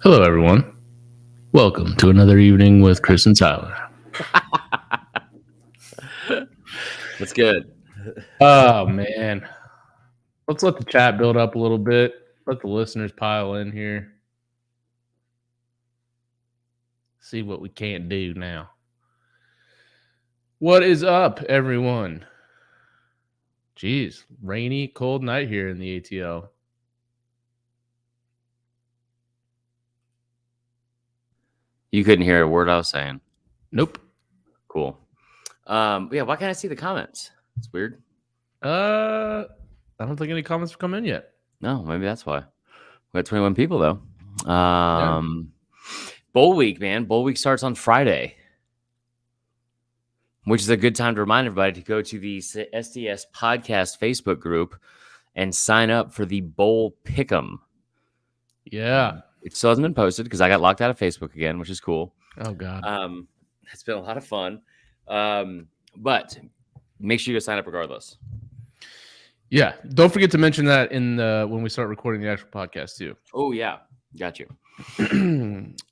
Hello, everyone. Welcome to another evening with Chris and Tyler. That's good. Oh, man. Let's let the chat build up a little bit. Let the listeners pile in here. See what we can't do now. What is up, everyone? Jeez, rainy, cold night here in the ATL. You couldn't hear a word I was saying. Nope. Cool. Yeah, why can't I see the comments? It's weird. I don't think any comments have come in yet. No, maybe that's why. We got 21 people though. Bowl week, man. Bowl week starts on Friday, which is a good time to remind everybody to go to the SDS Podcast Facebook group and sign up for the Bowl Pick'em. Yeah. It still hasn't been posted because I got locked out of Facebook again, which is cool. Oh, God. It's been a lot of fun. But make sure you sign up regardless. Yeah. Don't forget to mention that in when we start recording the actual podcast, too. Oh, yeah. Got you.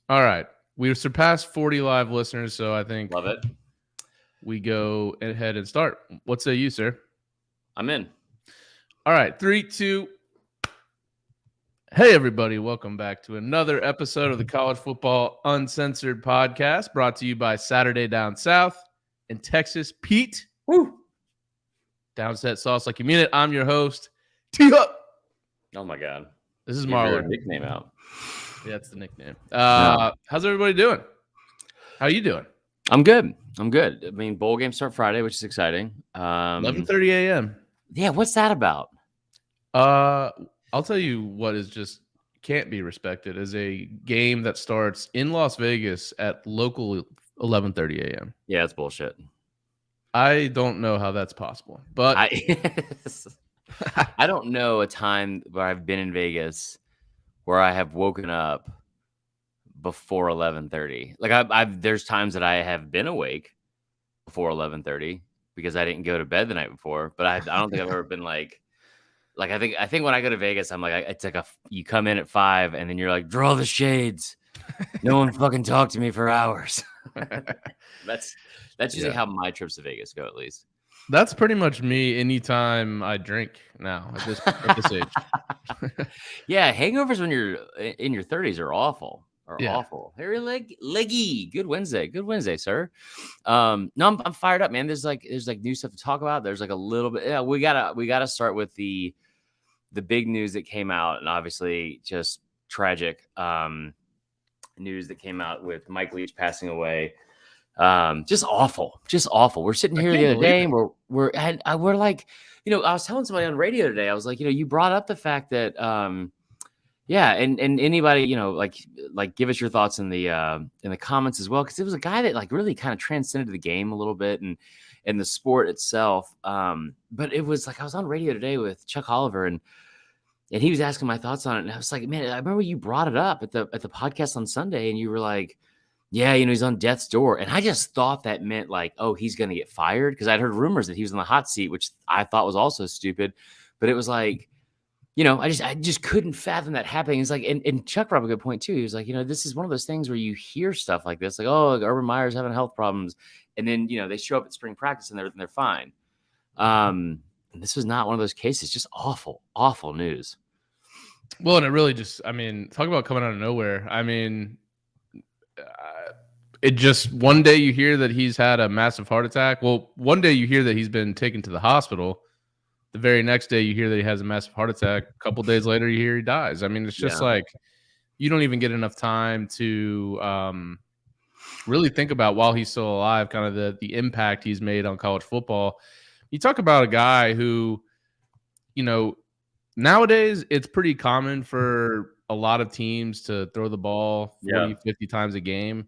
All right. We've surpassed 40 live listeners, so I think Love it. We go ahead and start. What say you, sir? I'm in. All right. 3, 2. Hey, everybody. Welcome back to another episode of the College Football Uncensored podcast, brought to you by Saturday Down South in Texas. Pete. Woo. Downset sauce like you mean it. I'm your host, T-Hup. Oh, my God. This is Marler. Nickname out. Yeah, that's the nickname. How's everybody doing? How you doing? I'm good. I mean, bowl games start Friday, which is exciting. 11:30 a.m. Yeah, what's that about? I'll tell you what is just can't be respected is a game that starts in Las Vegas at local 11:30 a.m. Yeah, it's bullshit. I don't know how that's possible, but I don't know a time where I've been in Vegas where I have woken up before 11:30. Like I've there's times that I have been awake before 11:30 because I didn't go to bed the night before. But I don't think I've ever been like I think when I go to Vegas, I'm like it's like you come in at 5 and then you're like draw the shades. No one fucking talked to me for hours. That's usually how my trips to Vegas go, at least. That's pretty much me anytime I drink now at this age. Yeah, hangovers when you're in your 30s are awful. Awful. Very leggy. Good Wednesday, sir. No, I'm fired up, man. There's like new stuff to talk about. There's like a little bit. Yeah, we gotta start with the big news that came out, and obviously just tragic news that came out with Mike Leach passing away. Just awful. We're sitting here the other day and we're like, I was telling somebody on radio today, I was like, you brought up the fact that, yeah. And anybody, like give us your thoughts in the comments as well. Cause it was a guy that like really kind of transcended the game a little bit and the sport itself. But it was like, I was on radio today with Chuck Oliver and he was asking my thoughts on it. And I was like, man, I remember you brought it up at the podcast on Sunday and you were like, yeah, he's on death's door. And I just thought that meant like, oh, he's going to get fired. Because I'd heard rumors that he was in the hot seat, which I thought was also stupid. But it was like, I just couldn't fathom that happening. It's like, and Chuck brought up a good point too. He was like, this is one of those things where you hear stuff like this, like, oh, like Urban Meyer's having health problems. And then, they show up at spring practice and they're fine. And this was not one of those cases, just awful, awful news. Well, and it really just, talk about coming out of nowhere. It just one day you hear that he's had a massive heart attack. Well, one day you hear that he's been taken to the hospital. The very next day you hear that he has a massive heart attack. A couple days later you hear he dies. It's just like you don't even get enough time to really think about while he's still alive, kind of the impact he's made on college football. You talk about a guy who, nowadays it's pretty common for a lot of teams to throw the ball 40, 50 times a game.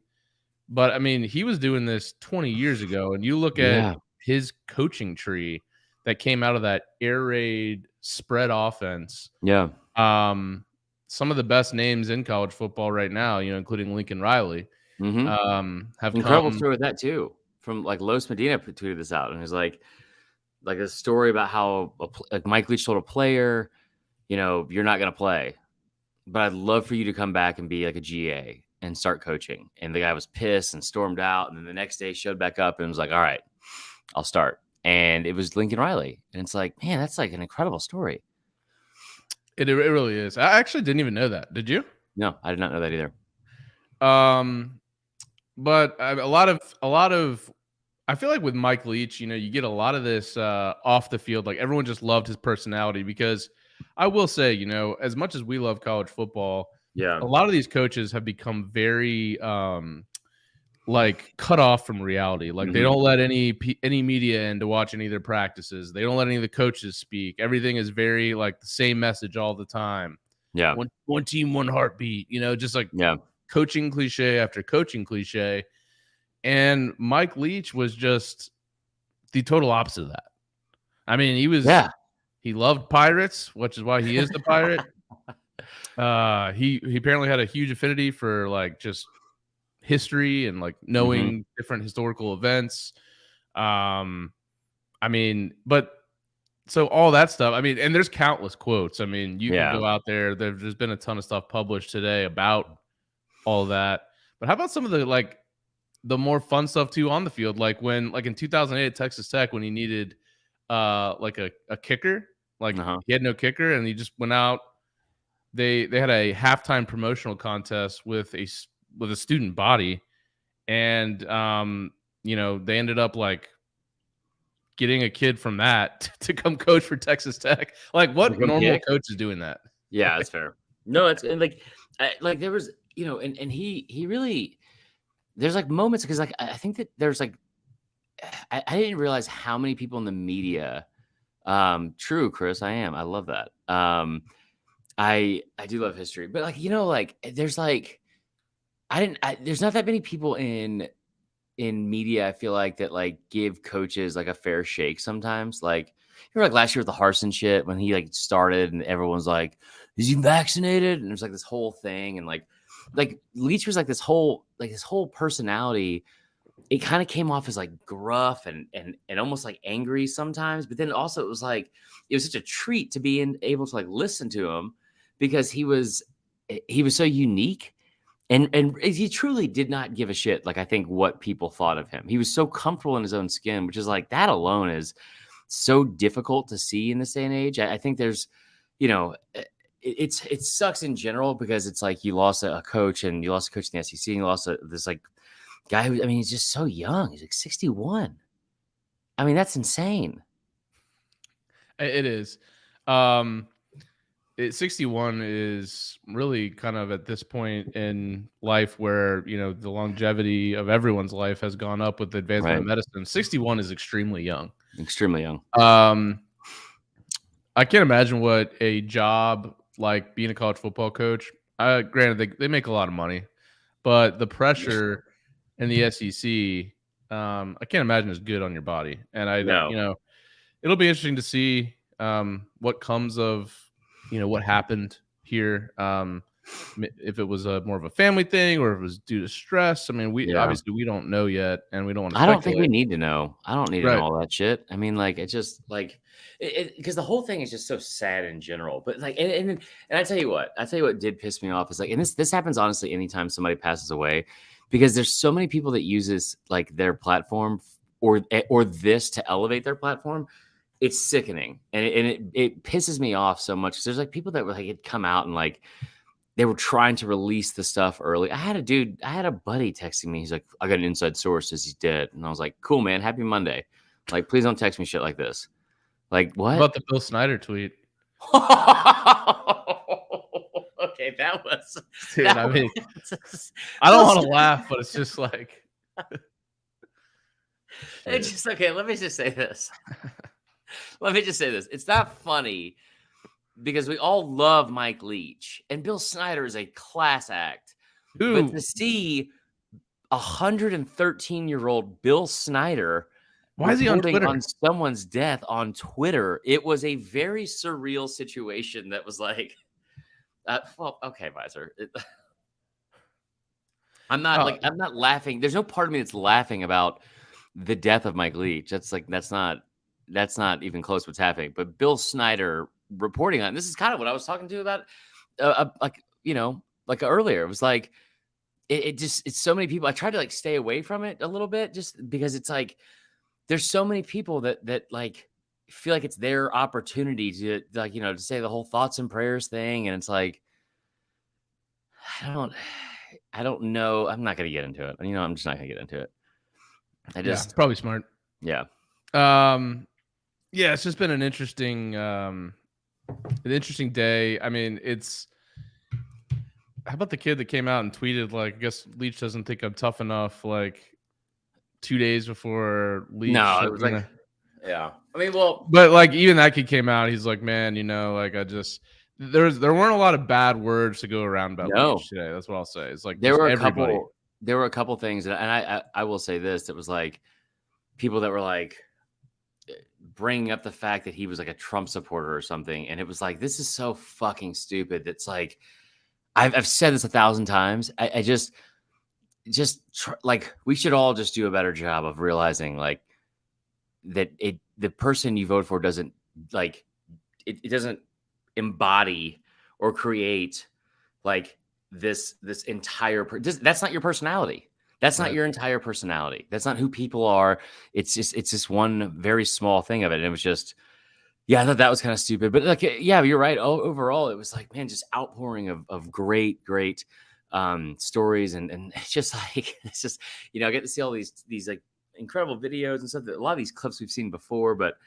But, he was doing this 20 years ago, and you look at his coaching tree that came out of that air raid spread offense. Yeah. Some of the best names in college football right now, including Lincoln Riley, have incredible story with that too. From like Los Medina tweeted this out, and it was like a story about how Mike Leach told a player, you're not going to play. but I'd love for you to come back and be like a GA and start coaching. And the guy was pissed and stormed out. And then the next day showed back up and was like, all right, I'll start. And it was Lincoln Riley. And it's like, man, that's like an incredible story. It really is. I actually didn't even know that. Did you? No, I did not know that either. But a lot of I feel like with Mike Leach, you get a lot of this off the field. Like everyone just loved his personality because I will say, as much as we love college football, a lot of these coaches have become very like cut off from reality. Like they don't let any media in to watch any of their practices. They don't let any of the coaches speak. Everything is very like the same message all the time. Yeah. One team, one heartbeat, just like coaching cliche after coaching cliche. And Mike Leach was just the total opposite of that. I mean, he loved pirates, which is why he is the pirate. He apparently had a huge affinity for like just history and like knowing different historical events. I mean, but so all that stuff, I mean, and there's countless quotes. I mean, you can go out there. There's been a ton of stuff published today about all that. But how about some of the more fun stuff too on the field? Like like in 2008 at Texas Tech, when he needed like a kicker, like he had no kicker and he just went out. They had a halftime promotional contest with a student body, and they ended up like getting a kid from that to come coach for Texas Tech. Like what normal coach is doing that? Yeah, that's fair. No, it's like there was, and he really, there's like moments because like I think that there's like I didn't realize how many people in the media. True, Chris, I love that. I do love history, but like like there's like there's not that many people in media. I feel like that like give coaches like a fair shake sometimes. Like like last year with the Harsin shit when he like started and everyone's like, is he vaccinated? And there's like this whole thing and like Leach was like this whole personality. It kind of came off as like gruff and almost like angry sometimes, but then also it was such a treat to be able to like listen to him because he was so unique and he truly did not give a shit. Like I think what people thought of him, he was so comfortable in his own skin, which is like that alone is so difficult to see in this day and age. I think there's, it sucks in general because it's like you lost a coach and you lost a coach in the SEC and you lost this like guy who, I mean, he's just so young. He's like 61. I mean, that's insane. It is. 61 is really kind of at this point in life where, the longevity of everyone's life has gone up with the advancement of medicine. 61 is extremely young. Extremely young. I can't imagine what a job like being a college football coach. Granted, they make a lot of money, but the pressure in the SEC, I can't imagine is good on your body. And it'll be interesting to see what comes of, what happened here. If it was more of a family thing or if it was due to stress. I mean, obviously we don't know yet, and we don't want to. I don't think we need to know. I don't need to know all that shit. I mean, like it's just like because the whole thing is just so sad in general. But like, and I tell you what did piss me off is like, and this happens honestly anytime somebody passes away, because there's so many people that uses like their platform or this to elevate their platform. It's sickening, and it pisses me off so much because there's like people that were like had come out and like. They were trying to release the stuff early. I had a buddy texting me. He's like, I got an inside source says he's dead. And I was like, cool, man. Happy Monday. Like, please don't text me shit like this. Like, what? About the Bill Snyder tweet. Okay, that was. Dude, I mean, I don't want to laugh, but it's just like. It's just, okay, let me just say this. It's not funny. Because we all love Mike Leach and Bill Snyder is a class act. Ooh. But to see 113-year-old Bill Snyder, why is he on Twitter? On someone's death on Twitter, it was a very surreal situation that was like, well, okay, Visor. I'm not laughing. There's no part of me that's laughing about the death of Mike Leach. That's not even close to what's happening. But Bill Snyder reporting on it. This is kind of what I was talking to about like like earlier, it was like, it's so many people. I tried to like stay away from it a little bit just because it's like, there's so many people that like feel like it's their opportunity to like, to say the whole thoughts and prayers thing. And it's like, I don't know. I'm not going to get into it. I'm just not going to get into it. Probably smart. Yeah. Yeah, it's just been an interesting day. I mean, how about the kid that came out and tweeted, like, I guess Leach doesn't think I'm tough enough, like 2 days before Leach. No, it was like, yeah. I mean, but like even that kid came out, he's like, man, like there weren't a lot of bad words to go around about Leach today. That's what I'll say. It's like there were a couple things, and I will say this, it was like people that were like bringing up the fact that he was like a Trump supporter or something, and it was like, this is so fucking stupid. That's like, I've said this 1,000 times. I just like, we should all just do a better job of realizing like that the person you vote for doesn't like it doesn't embody or create like this entire that's not your personality. That's not your entire personality. That's not who people are. It's just one very small thing of it. And it was just, I thought that was kind of stupid. But like, yeah, you're right. Overall, it was like, man, just outpouring of great stories. And it's just like, I get to see all these like incredible videos and stuff. That a lot of these clips we've seen before, but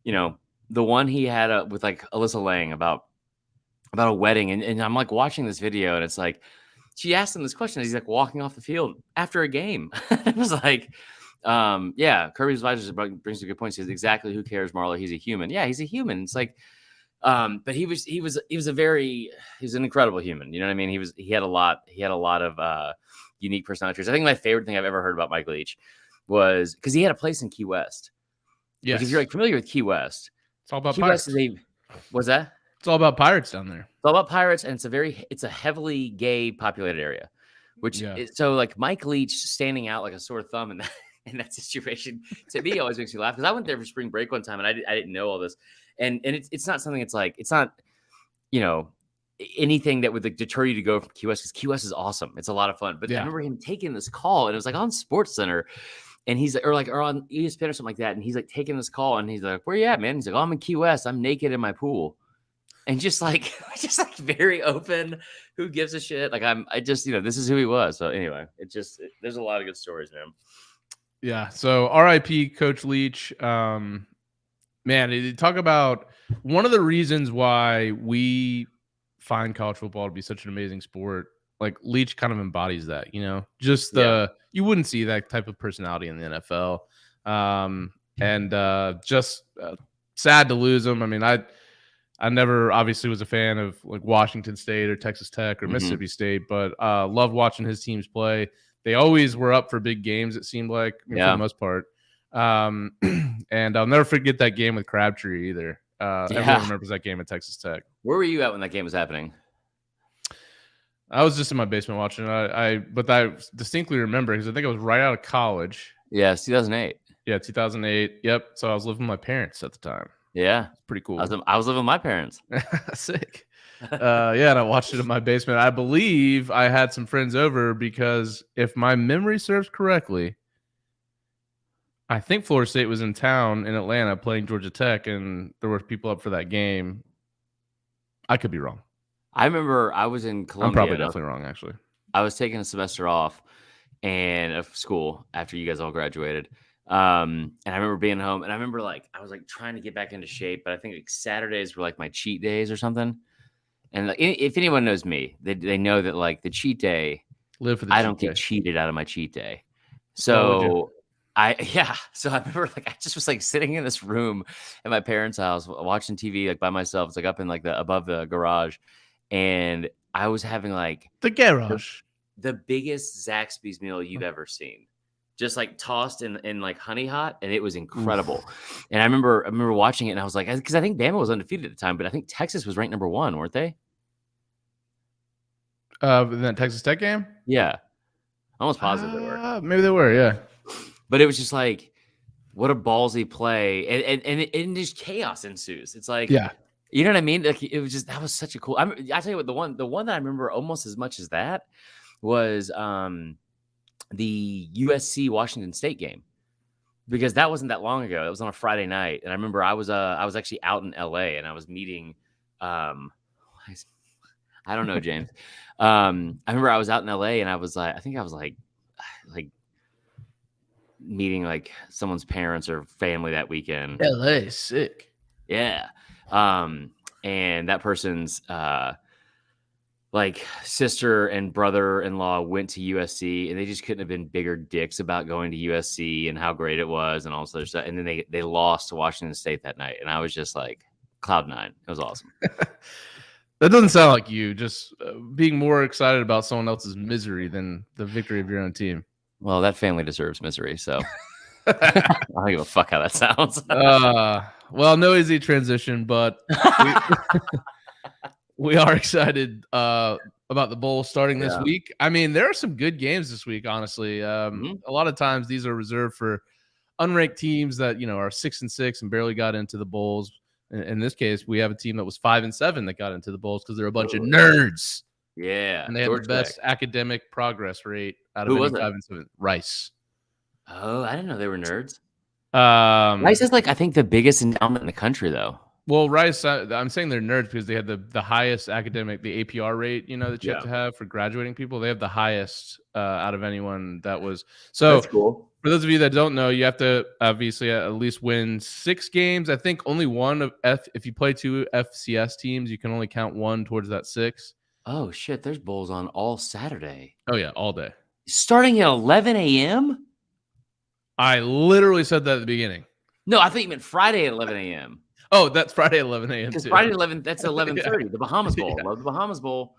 the one he had with like Alyssa Lang about a wedding, and I'm like watching this video, and it's like, she asked him this question as he's like walking off the field after a game. It was like, Kirby's advisor brings a good point. He says, exactly, who cares, Marler? He's a human. Yeah, he's a human. It's like, but he was an incredible human. You know what I mean? He had a lot of unique personalities. I think my favorite thing I've ever heard about Mike Leach was because he had a place in Key West. Yeah, because you're like familiar with Key West. It's all about Pirates. What's that? It's all about pirates down there. It's all about pirates, and it's a heavily gay populated area, so like Mike Leach standing out like a sore thumb in that situation to me always makes me laugh, because I went there for spring break one time and I didn't know all this, and it's not something, it's like, it's not anything that would like deter you to go from Key West, because Key West is awesome. It's a lot of fun. But I remember him taking this call, and it was like on SportsCenter. And he's or on ESPN or something like that. And he's like taking this call, and he's like, where you at, man? He's like, I'm in Key West. I'm naked in my pool. And just like very open. Who gives a shit? Like, this is who he was. So anyway, there's a lot of good stories, man. Yeah. So RIP Coach Leach. Man, talk about one of the reasons why we find college football to be such an amazing sport. Like, Leach kind of embodies that, just you wouldn't see that type of personality in the NFL. Just sad to lose him. I mean, I never obviously was a fan of like Washington State or Texas Tech or Mississippi State, but loved watching his teams play. They always were up for big games, it seemed like, for the most part. And I'll never forget that game with Crabtree either. Everyone remembers that game at Texas Tech. Where were you at when that game was happening? I was just in my basement watching it. But I distinctly remember, because I think I was right out of college. Yeah, it's 2008. Yeah, 2008. Yep. So I was living with my parents at the time. Yeah, it's pretty cool. I was living with my parents. Sick. And I watched it in my basement. I believe I had some friends over, because if my memory serves correctly, I think Florida State was in town in Atlanta playing Georgia Tech, and there were people up for that game. I could be wrong. I remember I was in Columbia. I'm probably definitely wrong, actually. I was taking a semester off of school after you guys all graduated. And I remember being home, and I remember like I was like trying to get back into shape, but I think like Saturdays were like my cheat days or something. And like, if anyone knows me, they know that like the cheat day, I don't get cheated out of my cheat day. So so I remember like I just was like sitting in this room at my parents' house watching TV like by myself. It's like up in like above the garage. And I was having like the garage, the biggest Zaxby's meal you've ever seen, just like tossed in like honey hot, and it was incredible. Oof. And I remember watching it, and I was like, because I think Bama was undefeated at the time, but I think Texas was ranked number 1, weren't they? In that Texas Tech game, yeah, almost positive they were. Maybe they were, yeah. But it was just like, what a ballsy play, and just chaos ensues. It's like, You know what I mean? Like it was just that was such a cool. I tell you what, the one that I remember almost as much as that was the USC Washington State game, because that wasn't that long ago. It was on a Friday night, and I remember I was actually out in LA and I was meeting. I don't know, James. I remember I was out in LA and I was like, I think I was like meeting like someone's parents or family that weekend. LA, sick. Yeah. And that person's like sister and brother-in-law went to USC, and they just couldn't have been bigger dicks about going to USC and how great it was and all this other stuff. And then they lost to Washington State that night, and I was just like cloud nine. It was awesome. That doesn't sound like you. Just being more excited about someone else's misery than the victory of your own team. Well, that family deserves misery, so I don't give a fuck how that sounds. Well, no easy transition, but we are excited about the bowl starting this week. I mean, there are some good games this week, honestly. A lot of times these are reserved for unranked teams that, you know, are 6-6 and barely got into the bowls. In this case, we have a team that was 5-7 that got into the bowls because they're a bunch of nerds. Yeah. And they had the best academic progress rate out of any 5-7. Rice. Oh, I didn't know they were nerds. Rice is like, I think, the biggest endowment in the country, though. Well, Rice, I'm saying they're nerds because they had the highest academic, the APR rate, you know, that you have to have for graduating people. They have the highest out of anyone that was. So that's cool. For those of you that don't know, you have to obviously at least win 6 games. I think only one of if you play 2 FCS teams, you can only count 1 towards that 6. Oh, shit. There's bowls on all Saturday. Oh, yeah. All day. Starting at 11 a.m.? I literally said that at the beginning. No, I thought you meant Friday at 11 a.m. Oh, that's Friday at 11 a.m. Because Friday at 11, that's 11:30. The Bahamas Bowl. Love the Bahamas Bowl.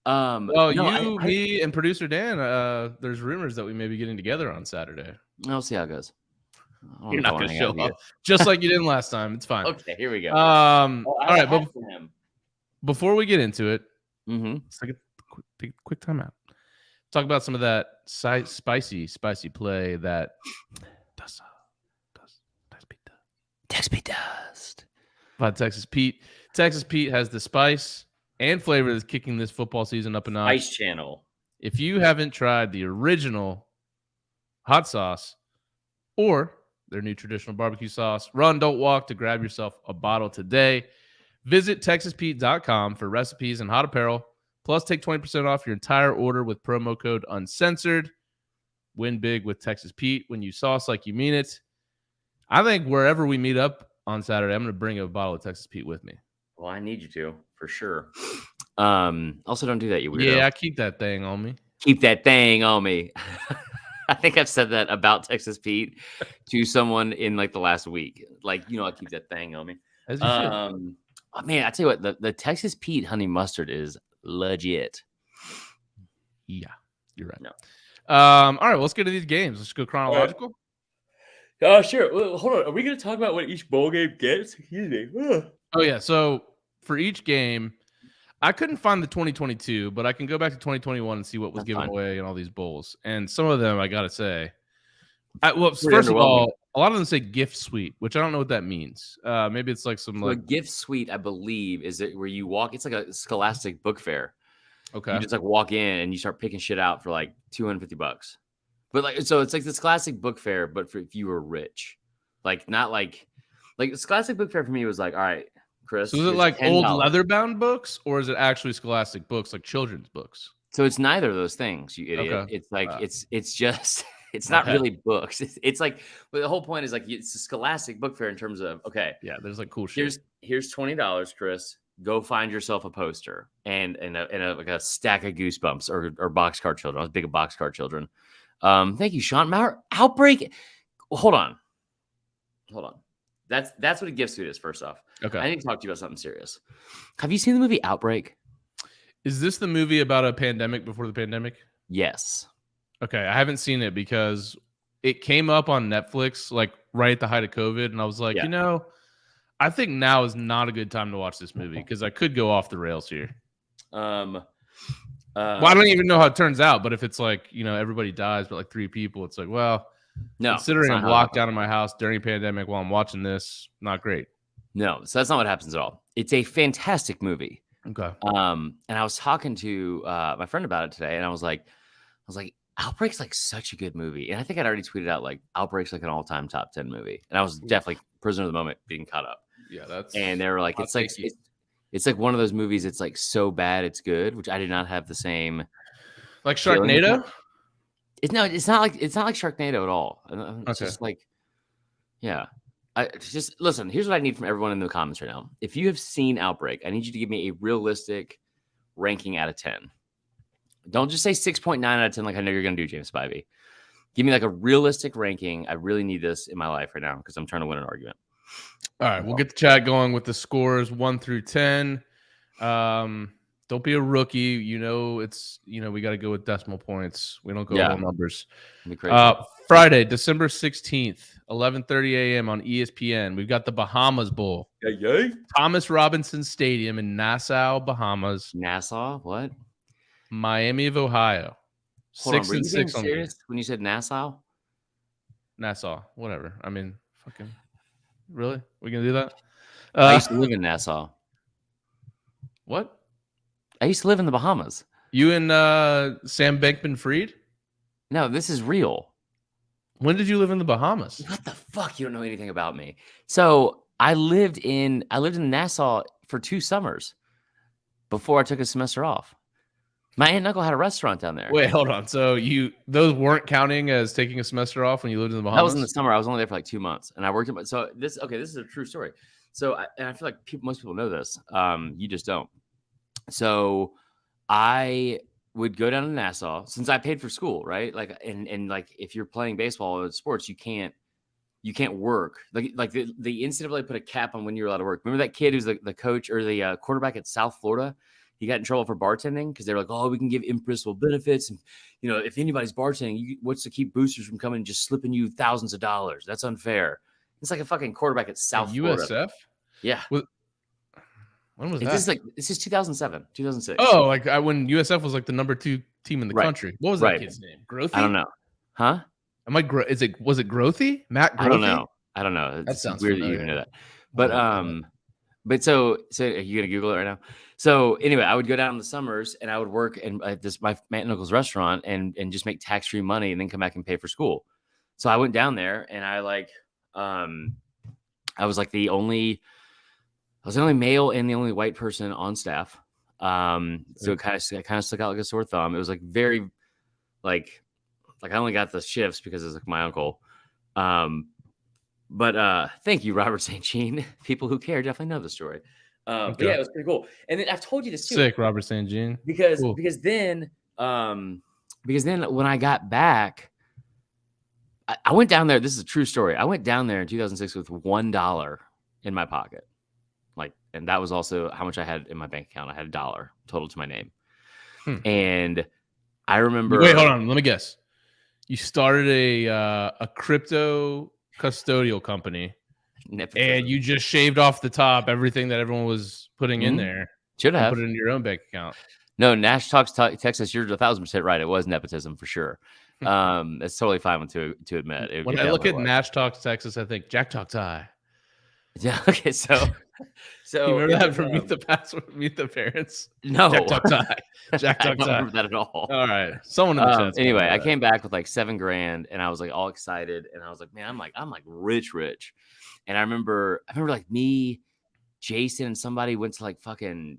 Well, me, and producer Dan, there's rumors that we may be getting together on Saturday. I'll see how it goes. You're not going to show up. Just like you didn't last time. It's fine. Okay, here we go. All right, but before we get into it, let's take a quick time out. Talk about some of that spicy play that does Texas Dust. By Texas Pete. Texas Pete has the spice and flavor that's kicking this football season up a notch. Spice Channel. If you haven't tried the original hot sauce or their new traditional barbecue sauce, run, don't walk to grab yourself a bottle today. Visit TexasPete.com for recipes and hot apparel. Plus, take 20% off your entire order with promo code Uncensored. Win big with Texas Pete when you sauce like you mean it. I think wherever we meet up on Saturday, I'm going to bring a bottle of Texas Pete with me. Well, I need you to, for sure. Also, don't do that, you weirdo. Yeah, I keep that thing on me. Keep that thing on me. I think I've said that about Texas Pete to someone in like the last week. Like, you know, I keep that thing on me. As you should. Oh, man, I tell you what, the Texas Pete honey mustard is legit. Yeah, you're right. No. All right, well, let's get to these games. Let's go chronological. Oh, sure. Well, hold on. Are we going to talk about what each bowl game gets? Excuse me. Oh, yeah. So for each game, I couldn't find the 2022, but I can go back to 2021 and see what was given away in all these bowls. And some of them, I got to say, first of all, a lot of them say gift suite, which I don't know what that means. Maybe it's like some a gift suite, I believe, is it where you walk. It's like a Scholastic book fair. Okay. You just like walk in and you start picking shit out for like $250. But like, so it's like this classic book fair, but for if you were rich, like not like this classic book fair for me was like, all right, Chris. So is it like $10. Old leather-bound books, or is it actually Scholastic books, like children's books? So it's neither of those things, you idiot. Okay. It's like it's just it's not really books. It's like, but the whole point is like it's a Scholastic book fair in terms of yeah, there's like cool shit. Here's $20, Chris. Go find yourself a poster and like a stack of Goosebumps or Boxcar Children. I was big at Boxcar Children. Thank you, Sean. Outbreak. Hold on. That's what a gift suite is. First off, okay. I need to talk to you about something serious. Have you seen the movie Outbreak? Is this the movie about a pandemic before the pandemic? Yes. Okay, I haven't seen it because it came up on Netflix like right at the height of COVID, and I was like, you know, I think now is not a good time to watch this movie because I could go off the rails here. Well, I don't even know how it turns out, but if it's like, you know, everybody dies, but like 3 people, it's like, well, no, considering I'm locked down in my house during a pandemic while I'm watching this, not great. No, so that's not what happens at all. It's a fantastic movie. Okay. And I was talking to my friend about it today, and I was like, Outbreak's like such a good movie. And I think I'd already tweeted out like Outbreak's like an all-time top 10 movie. And I was definitely prisoner of the moment being caught up. Yeah, that's. And they were like, it's like one of those movies. It's like so bad it's good, which I did not have the same. Like Sharknado. It's not like Sharknado at all. It's Okay. just like, yeah. Just listen. Here's what I need from everyone in the comments right now. If you have seen Outbreak, I need you to give me a realistic ranking out of 10. Don't just say 6.9 out of 10 like I know you're going to do, James Spivey. Give me like a realistic ranking. I really need this in my life right now because I'm trying to win an argument. All right, we'll get the chat going with the scores 1 through 10. Don't be a rookie. You know, we got to go with decimal points. We don't go whole numbers. Friday, December 16th, 11:30 a.m. on ESPN. We've got the Bahamas Bowl. Yay. Thomas Robinson Stadium in Nassau, Bahamas. Nassau? What? Miami of Ohio. Hold on, were you being serious when you said Nassau? Nassau, whatever. I mean, fucking really? We gonna do that? I used to live in Nassau. What? I used to live in the Bahamas. You and Sam Bankman-Fried? No, this is real. When did you live in the Bahamas? What the fuck? You don't know anything about me. So I lived in Nassau for 2 summers before I took a semester off. My aunt and uncle had a restaurant down there. Wait, hold on. So those weren't counting as taking a semester off when you lived in the Bahamas? That was in the summer. I was only there for like 2 months, and I worked at. So this is a true story. So I feel like most people know this. You just don't. So I would go down to Nassau since I paid for school, right? Like, and like if you're playing baseball or sports, you can't work. Like the NCAA put a cap on when you're allowed to work. Remember that kid who's the coach or the quarterback at South Florida? He got in trouble for bartending because they were like, oh, we can give impermissible benefits. And, if anybody's bartending, what's to keep boosters from coming and just slipping you thousands of dollars? That's unfair. It's like a fucking quarterback at South Florida. USF? Yeah. When was that? This is 2007, 2006. Oh, like when USF was like the number 2 team in the country. What was that kid's name? Grothy? I don't know. Huh? Was it Grothy? Matt Grothy? I don't know. That sounds weird familiar. that you even know that. But so are you gonna Google it right now? So anyway, I would go down in the summers and I would work in my aunt and uncle's restaurant and just make tax-free money and then come back and pay for school. So I went down there and I was like the only male and the only white person on staff. So it kind of stuck out like a sore thumb. It was like very like I only got the shifts because it's like my uncle. But thank you, Robert St. Jean. People who care definitely know the story. But yeah, it was pretty cool. And then I've told you this too. Sick, Robert St. Jean. Because then when I got back, I went down there. This is a true story. I went down there in 2006 with $1 in my pocket. And that was also how much I had in my bank account. I had $1 total to my name. And I remember. Wait, hold on. Let me guess. You started a crypto custodial company. Nepotism. And you just shaved off the top everything that everyone was putting in there. Should have put it in your own bank account. No, Nash Talks Texas. You're 1,000% right. It was nepotism for sure. It's totally fine to admit. When I look at Nash Talks Texas, I think Jack Talks High. Yeah. Okay. So you remember that from Meet the Parents? No, Jack Talks High. Jack Talks I don't remember that at all. All right. Someone in the chat. Anyway, I came back with like $7,000, and I was like all excited, and I was like, man, I'm like rich. And I remember like me, Jason, and somebody went to like fucking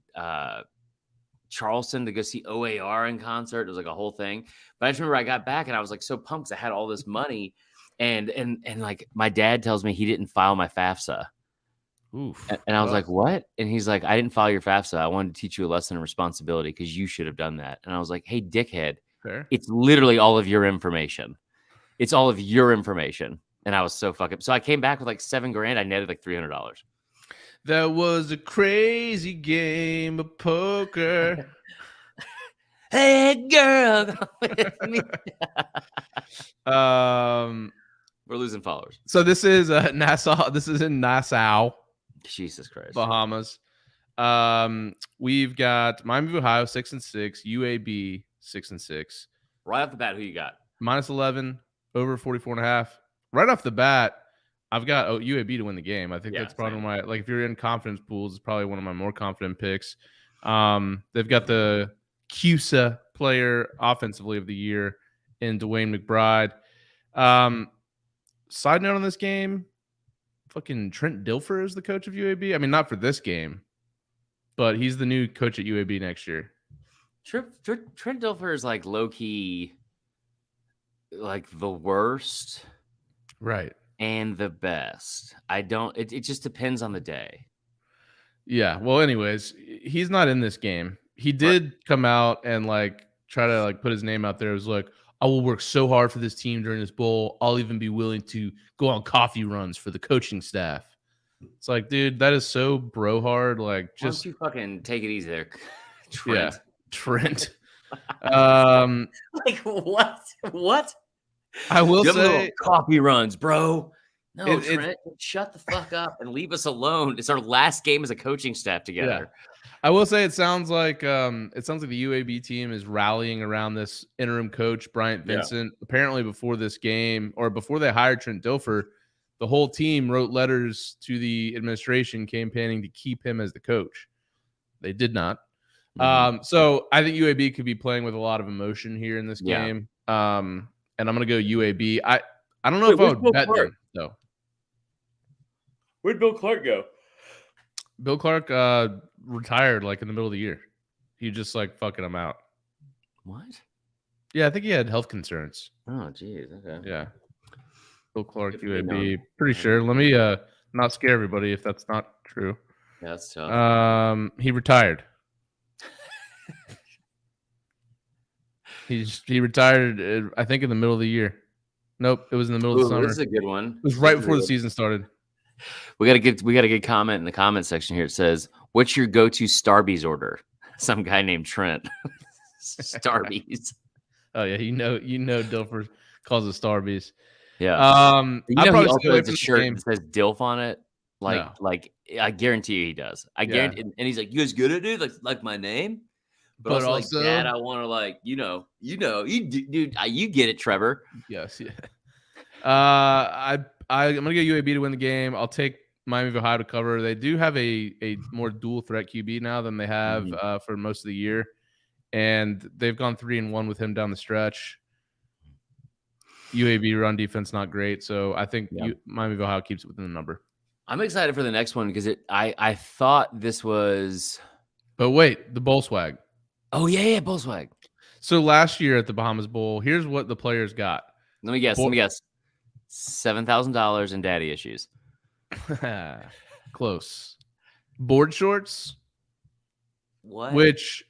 Charleston to go see OAR in concert. It was like a whole thing. But I just remember I got back and I was like so pumped because I had all this money. And like my dad tells me he didn't file my FAFSA. Oof. And I was like, what? And he's like, I didn't file your FAFSA. I wanted to teach you a lesson of responsibility because you should have done that. And I was like, hey, dickhead, fair. It's literally all of your information. It's all of your information. And I was so fucking. So I came back with like $7,000. I netted like $300. That was a crazy game of poker. Hey, girl. Come with me. We're losing followers. So this is Nassau. This is in Nassau. Jesus Christ. Bahamas. We've got Miami of Ohio 6-6, UAB 6-6. Right off the bat, who you got? -11, over 44.5. Right off the bat, I've got UAB to win the game. I think Yeah, that's probably same. my if you're in confidence pools, it's probably one of my more confident picks. They've got the CUSA player offensively of the year in Dwayne McBride. Side note on this game, fucking Trent Dilfer is the coach of UAB. I mean, not for this game, but he's the new coach at UAB next year. Trent Dilfer is like low key, like the worst, right? And the best. I don't. It just depends on the day. Yeah. Well, anyways, he's not in this game. He did come out and like try to like put his name out there. It was like, I will work so hard for this team during this bowl. I'll even be willing to go on coffee runs for the coaching staff. It's like, dude, that is so bro hard. Like, just why don't you fucking take it easy there, Trent. Yeah, Trent. Like what? I will say coffee runs, bro. No, Trent, shut the fuck up and leave us alone. It's our last game as a coaching staff together. Yeah. I will say it sounds like the UAB team is rallying around this interim coach, Bryant Vincent. Yeah. Apparently before this game or before they hired Trent Dilfer, the whole team wrote letters to the administration campaigning to keep him as the coach. They did not. Mm-hmm. So I think UAB could be playing with a lot of emotion here in this game. And I'm going to go UAB. I don't know if I would bet them, though. Where'd Bill Clark go? Bill Clark retired like in the middle of the year. He just like fucking him out. What? Yeah, I think he had health concerns. Oh, geez. Okay. Yeah. Bill Clark, UAB. Pretty sure. Let me not scare everybody if that's not true. Yeah, that's tough. He retired. He retired, I think, in the middle of the year. Nope, it was in the middle of the summer. This is a good one. It was right before the season started. We got a good comment in the comment section here. It says, "What's your go-to Starbucks order?" Some guy named Trent. Starbucks. Oh yeah, you know, Dilfer calls it Starbucks. Yeah. He also has a shirt that says Dilf on it. Like I guarantee you he does. I guarantee, and he's like, "You guys good at it? Like my name." But also, like, Dad, I want to like, you get it, Trevor. Yes, yeah. I'm gonna go UAB to win the game. I'll take Miami of Ohio to cover. They do have a more dual threat QB now than they have for most of the year, and they've gone 3-1 with him down the stretch. UAB run defense not great, so I think Miami of Ohio keeps it within the number. I'm excited for the next one because I thought this was. But wait, the bowl swag. Oh yeah, bowl swag. So last year at the Bahamas Bowl, here's what the players got. Let me guess. $7,000 in daddy issues. Close. Board shorts. What? Which,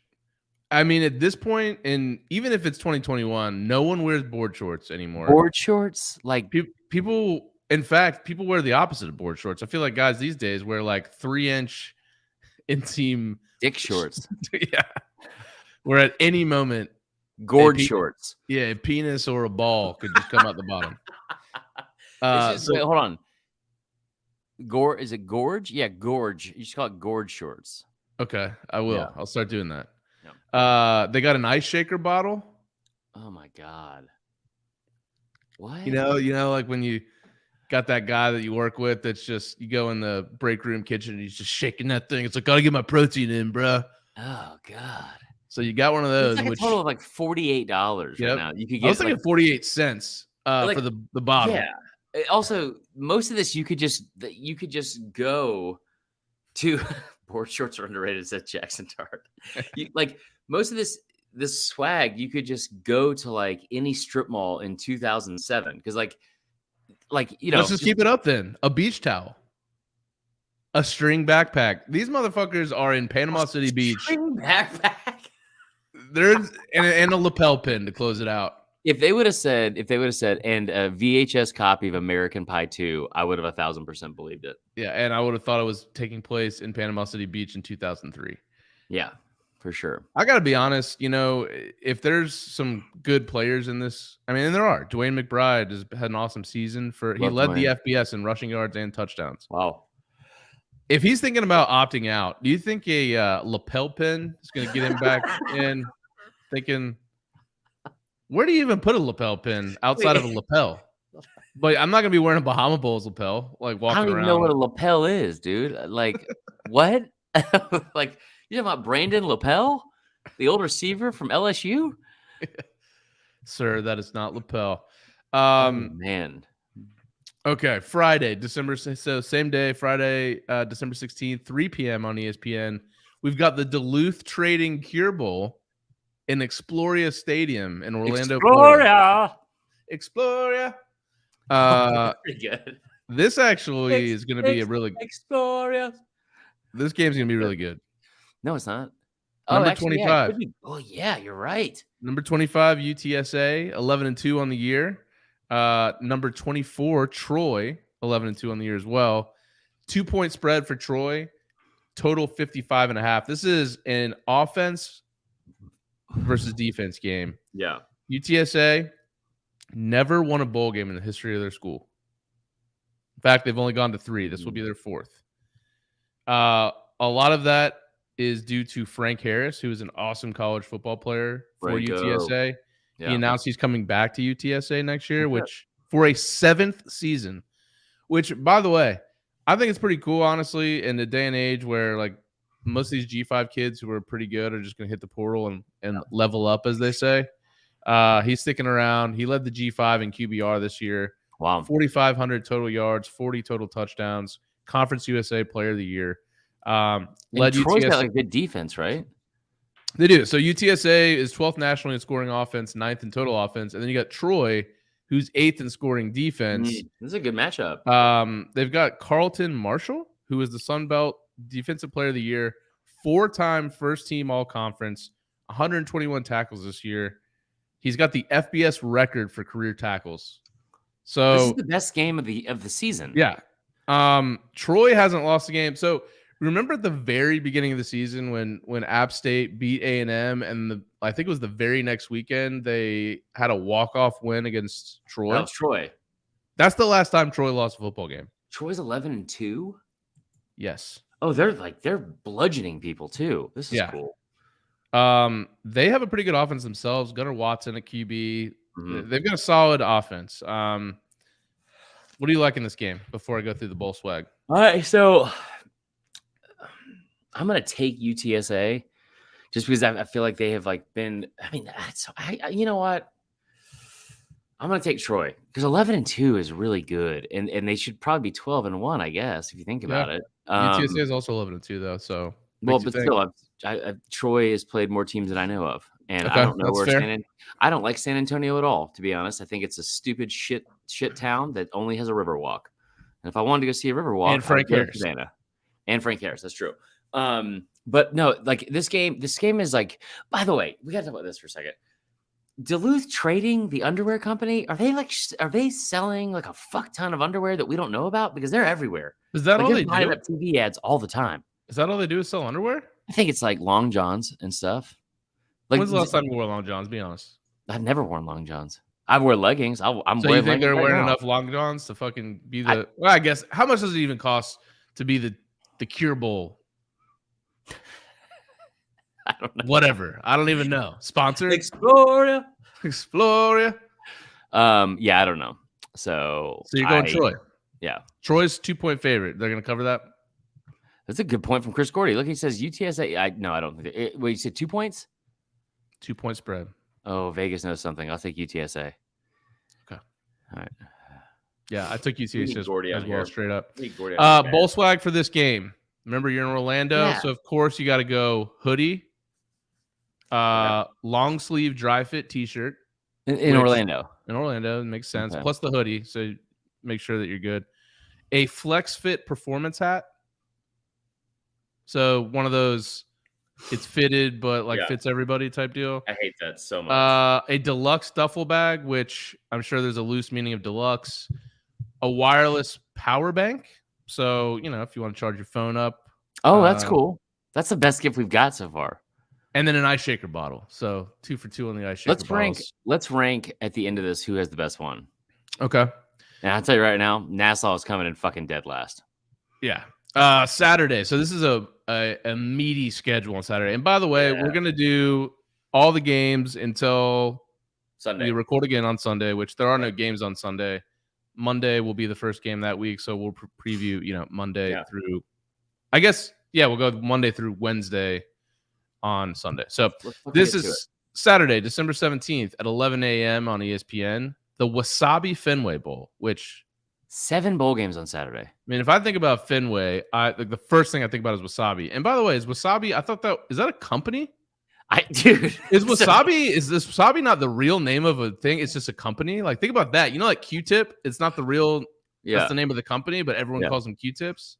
I mean, at this point, and even if it's 2021, no one wears board shorts anymore. Board shorts? Like people, in fact, people wear the opposite of board shorts. I feel like guys these days wear like 3-inch inseam dick shorts. Yeah. Where at any moment, gourd shorts. Yeah, a penis or a ball could just come out the bottom. Wait, hold on. Is it gorge? Yeah, gorge. You should call it gorge shorts. Okay, I will. Yeah. I'll start doing that. Yeah. They got an ice shaker bottle. Oh my god. What? You know, like when you got that guy that you work with that's just you go in the break room kitchen and he's just shaking that thing. It's like, gotta get my protein in, bro. Oh god. So you got one of those. It's like a total of like $48 right now. You could get. I was thinking 48 cents for the bottle. Yeah. Also, most of this you could just go to. Board shorts are underrated, said Jackson Tart. Like most of this swag, you could just go to like any strip mall in 2007 because like Let's just keep it up then. A beach towel. A string backpack. These motherfuckers are in Panama City Beach. String backpack. There's and a lapel pin to close it out. If they would have said, and a VHS copy of American Pie 2, I would have 1,000% believed it. Yeah, and I would have thought it was taking place in Panama City Beach in 2003. Yeah, for sure. I got to be honest, if there's some good players in this, I mean, and there are. Dwayne McBride has had an awesome season. He led the FBS in rushing yards and touchdowns. Wow. If he's thinking about opting out, do you think a lapel pin is going to get him back in? Thinking, where do you even put a lapel pin outside of a lapel? But I'm not gonna be wearing a Bahama Bowls lapel, like I walking don't even around. know what a lapel is, dude. Like, what? Like, you talking about Brandon Lapel, the old receiver from LSU? Sir, that is not lapel. Oh man. Okay, Friday, so same day, Friday, December 16th, 3 p.m. on ESPN. We've got the Duluth Trading Cure Bowl in Exploria Stadium in Orlando, Florida. Exploria. Exploria. Pretty good. This actually is going to be Exploria. This game's going to be really good. No, it's not. Number actually, 25. Yeah, oh, yeah, you're right. Number 25, UTSA, 11-2 on the year. Number 24, Troy, 11-2 on the year as well. 2-point spread for Troy. Total 55.5. This is an offense versus defense game. Yeah. UTSA never won a bowl game in the history of their school. In fact, they've only gone to 3. This will be their 4th. A lot of that is due to Frank Harris, who is an awesome college football player for UTSA. Yeah. He announced he's coming back to UTSA next year, which for a 7th season, which, by the way, I think it's pretty cool, honestly, in the day and age where, like, most of these G5 kids who are pretty good are just going to hit the portal and level up, as they say. He's sticking around. He led the G5 in QBR this year. Wow. 4,500 total yards, 40 total touchdowns, Conference USA Player of the Year. Led Troy's UTSA. Got like good defense, right? They do. So UTSA is 12th nationally in scoring offense, 9th in total offense. And then you got Troy, who's 8th in scoring defense. This is a good matchup. They've got Carlton Marshall, who is the Sun Belt Defensive Player of the Year, 4-time first-team All-Conference, 121 tackles this year. He's got the FBS record for career tackles. So this is the best game of the season. Yeah. Troy hasn't lost a game. So remember at the very beginning of the season when App State beat A&M and I think it was the very next weekend they had a walk-off win against Troy. That was Troy. That's the last time Troy lost a football game. Troy's 11-2? Yes. Oh, they're bludgeoning people too. This is cool. They have a pretty good offense themselves. Gunnar Watson at QB. Mm-hmm. They've got a solid offense. What do you like in this game before I go through the bowl swag? All right, so I'm going to take UTSA just because I feel like they have like been – I mean, you know what? I'm going to take Troy because 11-2 is really good, and they should probably be 12-1, I guess, if you think about it. UTSA is also 11-2, though, so – well, but still, Troy has played more teams than I know of, and I don't know where I don't like San Antonio at all, to be honest. I think it's a stupid shit town that only has a Riverwalk. And if I wanted to go see a Riverwalk, and Frank Harris, and Frank Harris, that's true. But no, like this game is like. By the way, we got to talk about this for a second. Duluth Trading, the underwear company, are they selling like a fuck ton of underwear that we don't know about because they're everywhere? Is that all they do? Up TV ads all the time. Is that all they do is sell underwear? I think it's like long johns and stuff. Like, when's the last time you wore long johns? Be honest. I've never worn long johns. I wear leggings. So you think they're wearing enough long johns to fucking be the? Well, I guess how much does it even cost to be the Cure Bowl? I don't know. Whatever. I don't even know. Sponsored? Exploria. Yeah, I don't know. So you're going Troy. Yeah. Troy's 2-point favorite. They're going to cover that. That's a good point from Chris Gordy. Look, he says UTSA. I don't think. Wait, you said 2 points? 2-point spread. Oh, Vegas knows something. I'll take UTSA. Okay. All right. Yeah, I took UTSA as well, straight up. Bowl bowl swag for this game. Remember, you're in Orlando, so of course you got to go hoodie, long sleeve dry fit T-shirt in Orlando. In Orlando, it makes sense. Okay. Plus the hoodie, so make sure that you're good. A flex fit performance hat. So one of those, it's fitted but fits everybody type deal. I hate that so much. A deluxe duffel bag, which I'm sure there's a loose meaning of deluxe. A wireless power bank. So, if you want to charge your phone up. Oh, that's cool. That's the best gift we've got so far. And then an ice shaker bottle. So 2 for 2 on the ice shaker bottles. Let's rank at the end of this who has the best one. Okay. And I'll tell you right now, Nassau is coming in fucking dead last. Yeah. Saturday. So this is a meaty schedule on Saturday. And by the way, we're going to do all the games until Sunday. We record again on Sunday, which there are no games on Sunday. Monday will be the first game that week, so we'll preview, Monday through. I guess, we'll go Monday through Wednesday on Sunday. So this is Saturday, December 17th at 11 a.m. on ESPN, the Wasabi Fenway Bowl, which 7 bowl games on Saturday. I mean, if I think about Fenway, the first thing I think about is Wasabi. And by the way, is that a company? Is Wasabi not the real name of a thing? It's just a company. Like, think about that. Like Q-tip, it's not the real. That's the name of the company, but everyone calls them Q-tips.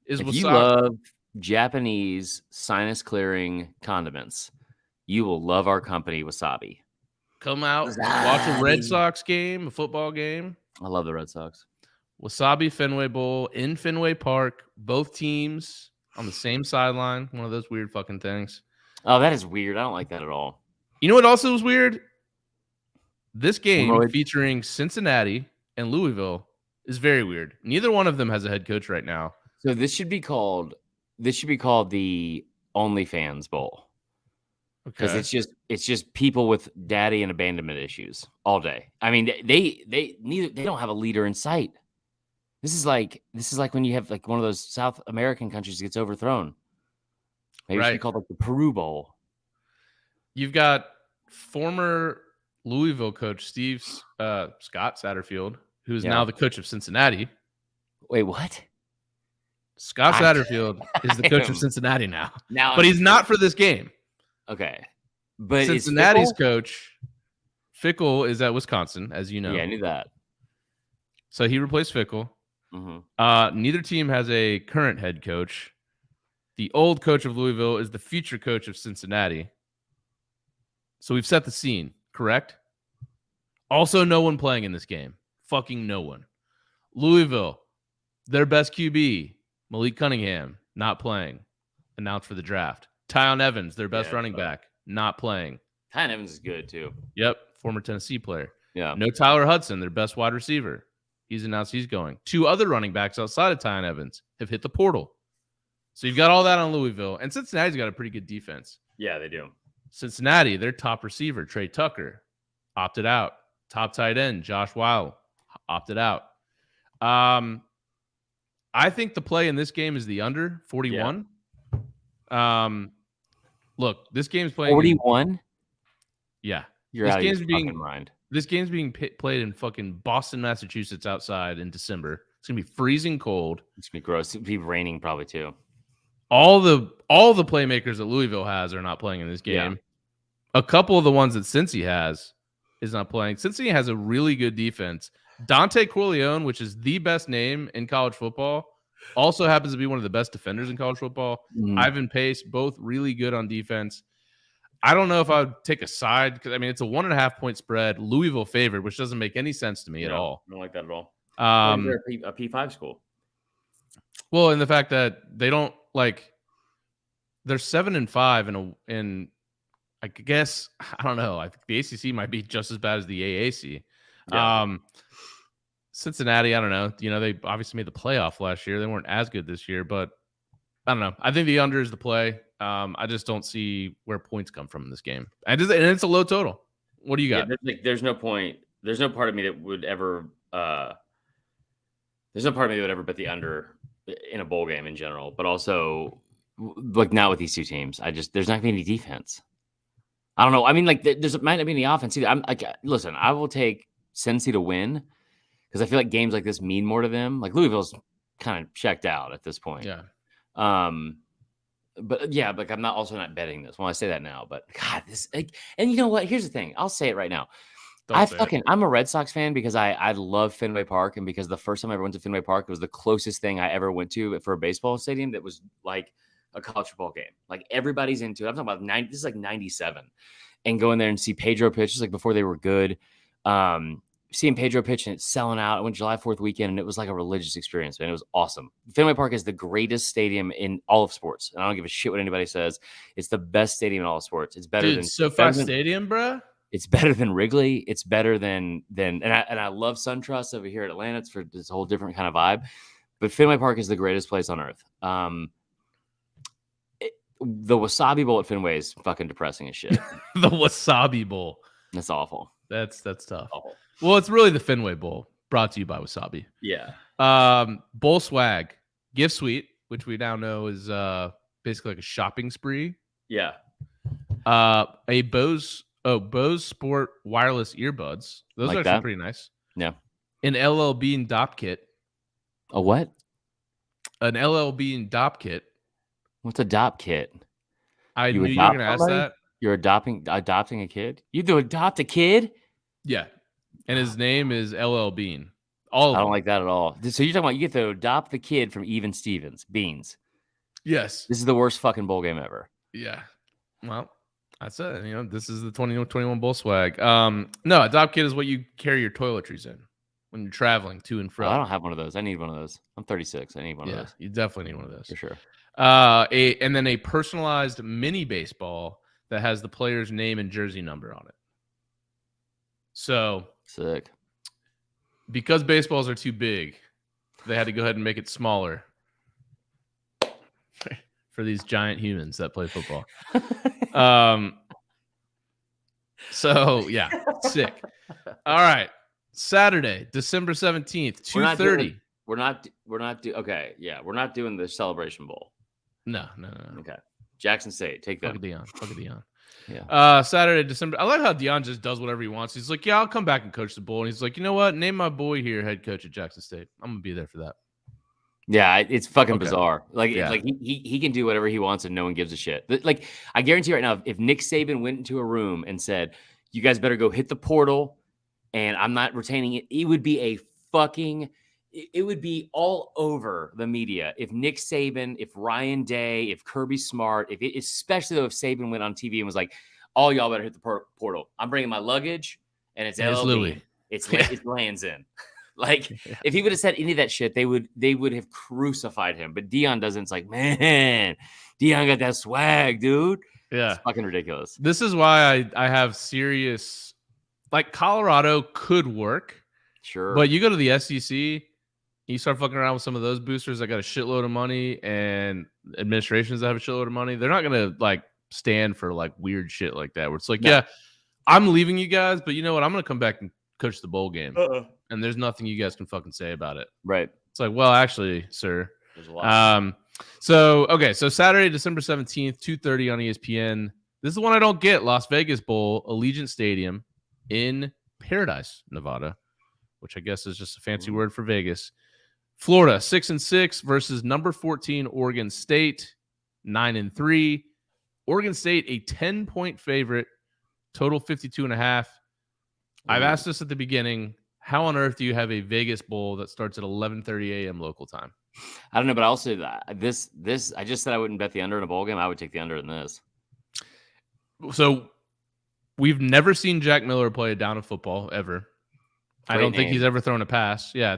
If you love Japanese sinus clearing condiments, you will love our company, Wasabi. Come out, watch a Red Sox game, a football game. I love the Red Sox. Wasabi Fenway Bowl in Fenway Park. Both teams on the same sideline. One of those weird fucking things. Oh, that is weird. I don't like that at all. You know what also was weird? This game featuring Cincinnati and Louisville is very weird. Neither one of them has a head coach right now. So this should be called the OnlyFans Bowl. Because it's just people with daddy and abandonment issues all day. I mean, they don't have a leader in sight. This is like when you have like one of those South American countries gets overthrown. Maybe it should be called like the Peru Bowl. You've got former Louisville coach Steve Scott Satterfield, who is now the coach of Cincinnati. Wait, what? Scott Satterfield is the coach of Cincinnati now, but he's not for this game. Okay, but Cincinnati's coach Fickle is at Wisconsin, as you know. Yeah, I knew that. So he replaced Fickle. Mm-hmm. Neither team has a current head coach. The old coach of Louisville is the future coach of Cincinnati. So we've set the scene, correct? Also, no one playing in this game. Fucking no one. Louisville, their best QB, Malik Cunningham, not playing. Announced for the draft. Tyon Evans, their best running back, not playing. Tyon Evans is good, too. Yep, former Tennessee player. Yeah. No Tyler Hudson, their best wide receiver. He's announced he's going. 2 other running backs outside of Tyon Evans have hit the portal. So you've got all that on Louisville. And Cincinnati's got a pretty good defense. Yeah, they do. Cincinnati, their top receiver, Trey Tucker, opted out. Top tight end, Josh Weil, opted out. I think the play in this game is the under 41. Yeah. Look, this game's playing 41. Yeah, you're out of your fucking mind. This game's being played in fucking Boston, Massachusetts, outside in December. It's gonna be freezing cold. It's gonna be gross. It'll be raining probably too. All the playmakers that Louisville has are not playing in this game. Yeah. A couple of the ones that Cincy has is not playing. Cincy has a really good defense. Dante Corleone, which is the best name in college football, also happens to be one of the best defenders in college football. Ivan Pace, both really good on defense. I don't know if I would take a side because, I mean, it's a 1.5 point spread. Louisville favored, which doesn't make any sense to me at all. I don't like that at all. They're a P5 school. Well, and the fact that they don't they're 7-5 in I guess, I don't know. I think the ACC might be just as bad as the AAC. Yeah. Cincinnati, I don't know. They obviously made the playoff last year. They weren't as good this year, but I don't know. I think the under is the play. I just don't see where points come from in this game. And it's a low total. What do you got? Yeah, there's no point. There's no part of me that would ever there's no part of me that would ever bet the under in a bowl game in general, but also not with these two teams. There's not gonna be any defense. I don't know. I mean, there's might not be any offense either. Listen, I will take Cincy to win because I feel like games like this mean more to them. Like Louisville's kind of checked out at this point. Yeah. But yeah, I'm also not betting this. Well, I say that now, but God, and you know what? Here's the thing. I'll say it right now. I'm a Red Sox fan because I love Fenway Park, and because the first time I ever went to Fenway Park, it was the closest thing I ever went to for a baseball stadium that was like a college football game. Like everybody's into it. I'm talking about this is like 97, and going there and see Pedro pitch just like before they were good. Seeing Pedro pitch and it's selling out. I went July 4th weekend and it was like a religious experience, man. It was awesome. Fenway Park is the greatest stadium in all of sports. And I don't give a shit what anybody says. It's the best stadium in all of sports. It's better than SoFi Stadium, bro. It's better than Wrigley. It's better than and I love SunTrust over here at Atlanta. It's for this whole different kind of vibe. But Fenway Park is the greatest place on earth. The Wasabi Bowl at Fenway is fucking depressing as shit. The Wasabi Bowl. That's awful. That's tough. Awful. Well, it's really the Fenway Bowl. brought to you by Wasabi. Yeah. Bowl swag, gift suite, which we now know is basically like a shopping spree. Yeah. A Bose Sport wireless earbuds. Those Like are actually that? pretty nice. Yeah. An LL Bean Dop kit. A what? An LL Bean Dop kit. What's a dop kit? I You knew you were adopt going to ask somebody? that. You're adopting a kid? You do adopt a kid? Yeah. And his name is LL Bean. All of I don't them. like that at all. So you're talking about you get to adopt the kid from Even Stevens, Beans. Yes. This is the worst fucking bowl game ever. Yeah. Well, that's it. You know, this is the 2021 Bowl swag. No, adopt kit is what you carry your toiletries in when you're traveling to and Oh, fro. I don't have one of those. I need one of those. I'm 36. I need one of Yeah, those. you definitely need one of those. For sure. And then a personalized mini baseball that has the player's name and jersey number on it. So Sick. because baseballs are too big, they had to go ahead and make it smaller for these giant humans that play football. So yeah, sick. All right. Saturday, December 17th, 2:30. We're not doing the Celebration Bowl. No. Okay. Jackson State, take that. Fuck Deion. Yeah. Saturday, December. I like how Deion just does whatever he wants. He's like, yeah, I'll come back and coach the bowl. And he's like, you know what? Name my boy here head coach at Jackson State. I'm gonna be there for that. Yeah, it's fucking Okay. bizarre. Like, Yeah. like he can do whatever he wants and no one gives a shit. Like, I guarantee right now, if Nick Saban went into a room and said, "You guys better go hit the portal," and I'm not retaining it, it would be it would be all over the media. If Nick Saban, if Ryan Day, if Kirby Smart, especially though if Saban went on TV and was like, "All y'all better hit the portal. I'm bringing my luggage, and it's LLB. It's lands in." Like, if he would have said any of that shit, they would have crucified him. But Deion doesn't. It's like, man, Deion got that swag, dude. Yeah. It's fucking ridiculous. This is why I have serious, like, Colorado could work. Sure. But you go to the SEC, you start fucking around with some of those boosters that got a shitload of money and administrations that have a shitload of money. They're not going to, like, stand for, like, weird shit like that where it's like, yeah, I'm leaving you guys, but you know what? I'm going to come back and coach the bowl game. And there's nothing you guys can fucking say about it. Right. It's like, well, actually, sir. There's a lot. So Saturday, December 17th, 2:30 on ESPN. This is the one I don't get. Las Vegas Bowl, Allegiant Stadium in Paradise, Nevada, which I guess is just a fancy word for Vegas. Florida, 6-6 versus number 14, Oregon State, 9-3. Oregon State, a 10-point favorite, total 52.5. I've asked this at the beginning. How on earth do you have a Vegas Bowl that starts at 11:30 a.m. local time? I don't know, but I'll say that this I just said I wouldn't bet the under in a bowl game. I would take the under in this. So we've never seen Jack Miller play a down of football ever. I don't think he's ever thrown a pass. Yeah,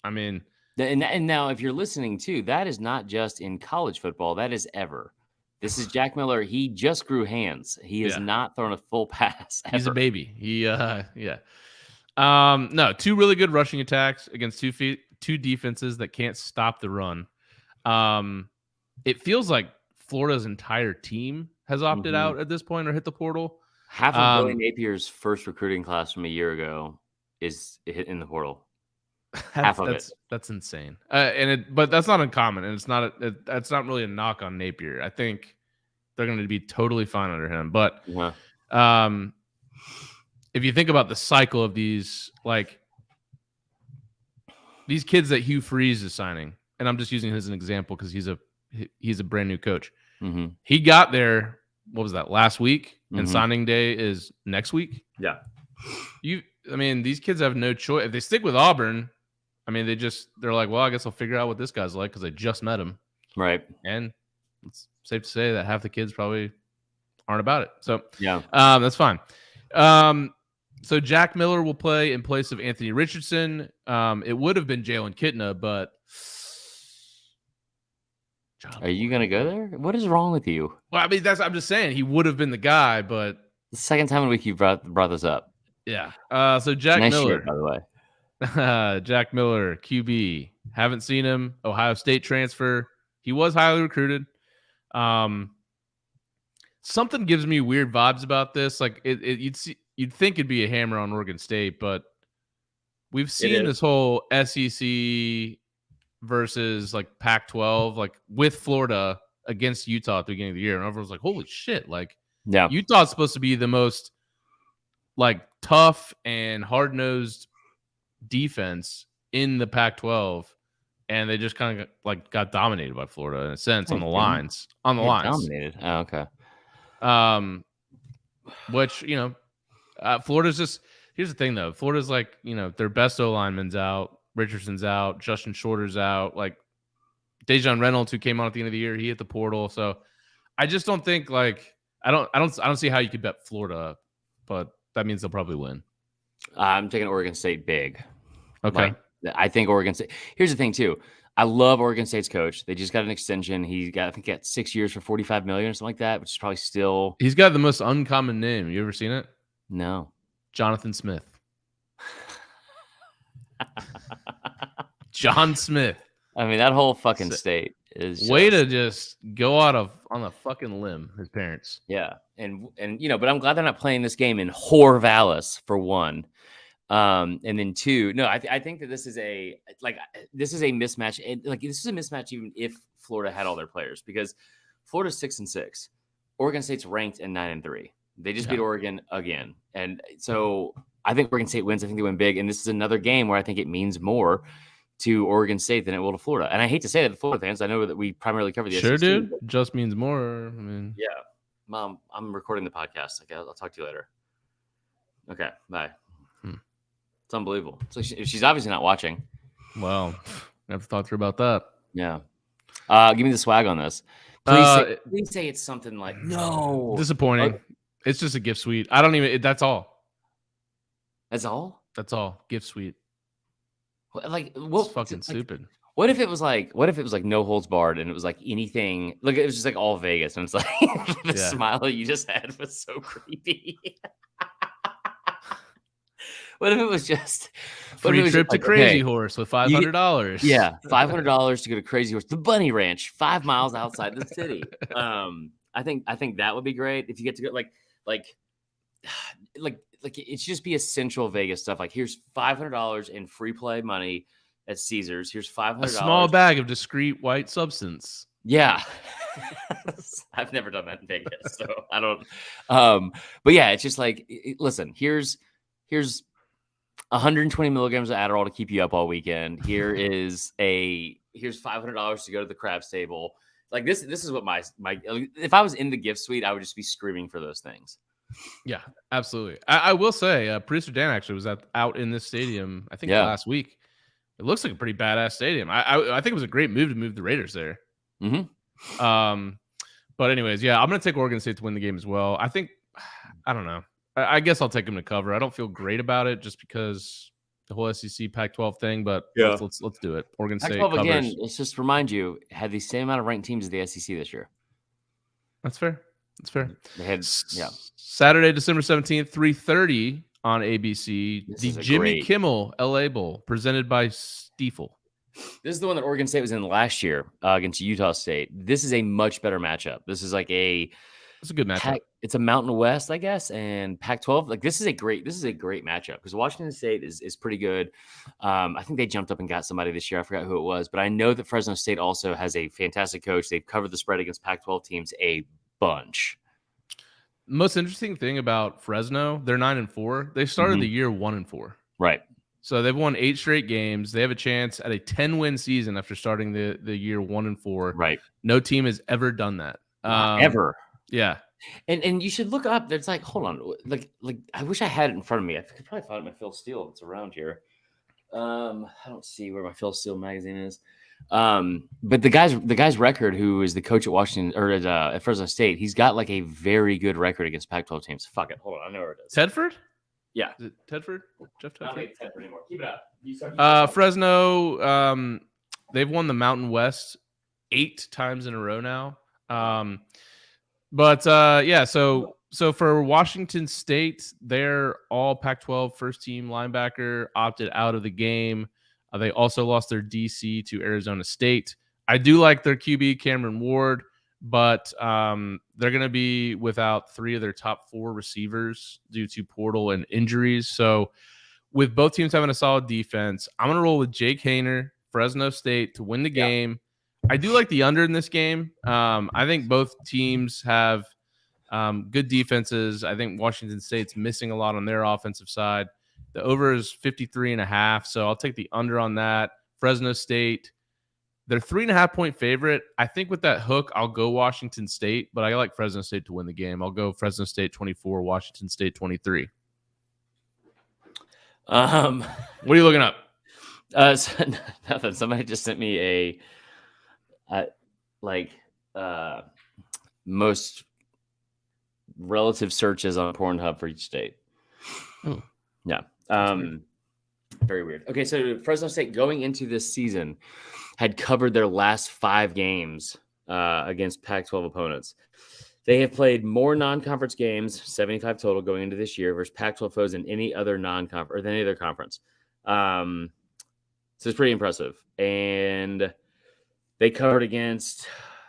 and now if you're listening too, that is not just in college football. That is ever. This is Jack Miller. He just grew hands. He has not thrown a full pass ever. He's a baby. No, two really good rushing attacks against two defenses that can't stop the run. It feels like Florida's entire team has opted out at this point or hit the portal. Half of Billy Napier's first recruiting class from a year ago is in the portal. Half of it. That's insane. But that's not uncommon, and that's not really a knock on Napier. I think they're going to be totally fine under him. But if you think about the cycle of these, like these kids that Hugh Freeze is signing, and I'm just using him as an example because he's a brand new coach. Mm-hmm. He got there. What was that, last week? And signing day is next week. Yeah. These kids have no choice. If they stick with Auburn, they're like, well, I guess I'll figure out what this guy's like because I just met him. Right. And it's safe to say that half the kids probably aren't about it. So yeah, that's fine. So Jack Miller will play in place of Anthony Richardson. It would have been Jalen Kitna, but are you going to go there? What is wrong with you? Well, I'm just saying he would have been the guy, but the second time in a week you brought this up. Yeah. So Jack Miller, shit, by the way. Jack Miller, QB. Haven't seen him. Ohio State transfer. He was highly recruited. Something gives me weird vibes about this. Like you'd think it'd be a hammer on Oregon State, but we've seen this whole SEC versus like Pac-12, like with Florida against Utah at the beginning of the year, and everyone's like, "Holy shit!" Like, Utah's supposed to be the most like tough and hard-nosed defense in the Pac-12, and they just kind of like got dominated by Florida in a sense on the lines. Dominated. Oh, okay. Which Florida's just. Here's the thing, though. Florida's like, their best O-lineman's out. Richardson's out. Justin Shorter's out. Like, Dejon Reynolds, who came on at the end of the year, he hit the portal. So, I just don't think I don't see how you could bet Florida, but that means they'll probably win. I'm taking Oregon State big. Okay. I think Oregon State. Here's the thing, too. I love Oregon State's coach. They just got an extension. He got 6 years for $45 million or something like that, which is probably still. He's got the most uncommon name. You ever seen it? No. Jonathan Smith. John Smith. I mean, that whole fucking state is way to just go out on a fucking limb. His parents. Yeah, and but I'm glad they're not playing this game in Horvalis for one, and then two. No, I think that this is a mismatch, and this is a mismatch even if Florida had all their players, because Florida's 6-6, Oregon State's ranked in 9-3. They just beat Oregon again. And so I think Oregon State wins. I think they win big. And this is another game where I think it means more to Oregon State than it will to Florida. And I hate to say that to Florida fans. I know that we primarily cover the SEC. Dude. Just means more. I mean, yeah. Mom, I'm recording the podcast. Okay, I'll talk to you later. Okay, bye. It's unbelievable. So she's obviously not watching. Well, I have to talk to her about that. Yeah. Give me the swag on this. Please say it's something like, no. Disappointing. It's just a gift suite. I don't even. That's all. That's all. That's all. Gift suite. It's fucking stupid. What if it was like no holds barred and it was like anything? Look, it was just like all Vegas, and it's like the smile you just had was so creepy. What if it was just free trip to Crazy Horse with $500? Yeah, $500 to go to Crazy Horse, the Bunny Ranch, 5 miles outside the city. I think that would be great if you get to go like it should just be essential Vegas stuff. Like, here's $500 in free play money at Caesars. Here's $500. A small bag of discreet white substance. Yeah. I've never done that in Vegas, so I don't. But yeah, it's just like, listen, here's 120 milligrams of Adderall to keep you up all weekend. Here's $500 to go to the crab stable. Like, this is what my if I was in the gift suite, I would just be screaming for those things. Yeah, absolutely. I will say, producer Dan actually was out in this stadium, I think last week. It looks like a pretty badass stadium. I think it was a great move to move the Raiders there. Mm-hmm. But anyways, I'm going to take Oregon State to win the game as well. I don't know. I guess I'll take them to cover. I don't feel great about it just because the whole SEC Pac-12 thing, but let's do it. Oregon State Pac-12 covers. again, let's just remind you, had the same amount of ranked teams as the SEC this year. That's fair. They had, Saturday, December 17th, 3:30 on ABC. The Jimmy Kimmel LA Bowl presented by Stiefel. This is the one that Oregon State was in last year against Utah State. This is a much better matchup. This is like it's a good matchup. It's a Mountain West, I guess, and Pac-12. Like, this is a great matchup because Washington State is pretty good. I think they jumped up and got somebody this year. I forgot who it was, but I know that Fresno State also has a fantastic coach. They've covered the spread against Pac-12 teams a bunch. Most interesting thing about Fresno, they're 9-4. They started the year 1-4. Right. So they've won 8 straight games. They have a chance at a 10-win season after starting the year 1-4. Right. No team has ever done that. Ever. Yeah. And you should look up. There's like, hold on. Like I wish I had it in front of me. I could probably find my Phil Steele that's around here. I don't see where my Phil Steele magazine is. But the guy's record, who is the coach at Washington or at Fresno State, he's got like a very good record against Pac-12 teams. Fuck it. Hold on. I know where it is. Tedford? Yeah. Is it Tedford? Jeff Tedford? I don't think it's Tedford anymore. Keep it up. Fresno, they've won the Mountain West 8 times in a row now. So for Washington State, they're all Pac-12 first-team linebacker opted out of the game. They also lost their DC to Arizona State. I do like their QB, Cameron Ward, but they're going to be without 3 of their top 4 receivers due to portal and injuries. So with both teams having a solid defense, I'm going to roll with Jake Haener, Fresno State, to win the game. I do like the under in this game. I think both teams have good defenses. I think Washington State's missing a lot on their offensive side. The over is 53.5, so I'll take the under on that. Fresno State, they're 3.5-point favorite. I think with that hook, I'll go Washington State, but I like Fresno State to win the game. I'll go Fresno State 24, Washington State 23. What are you looking up? So, nothing. Somebody just sent me most relative searches on Pornhub for each state. Oh, yeah. Very weird. Okay, so Fresno State going into this season had covered their last 5 games against Pac-12 opponents. They have played more non-conference games, 75 total going into this year, versus Pac-12 foes than any other non-conference or than any other conference. So it's pretty impressive. And they covered against.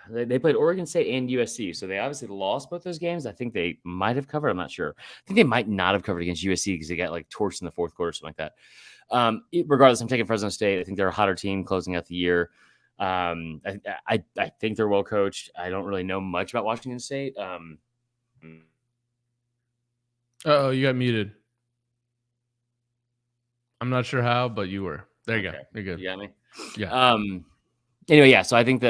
They played Oregon State and USC, so they obviously lost both those games. I think they might have covered. I'm not sure. I think they might not have covered against USC because they got like torched in the fourth quarter, something like that. Regardless, I'm taking Fresno State. I think they're a hotter team closing out the year. I think they're well coached. I don't really know much about Washington State. Oh, you got muted. I'm not sure how, but you were. There you go. You're good. You got me? Yeah. Anyway, yeah. So I think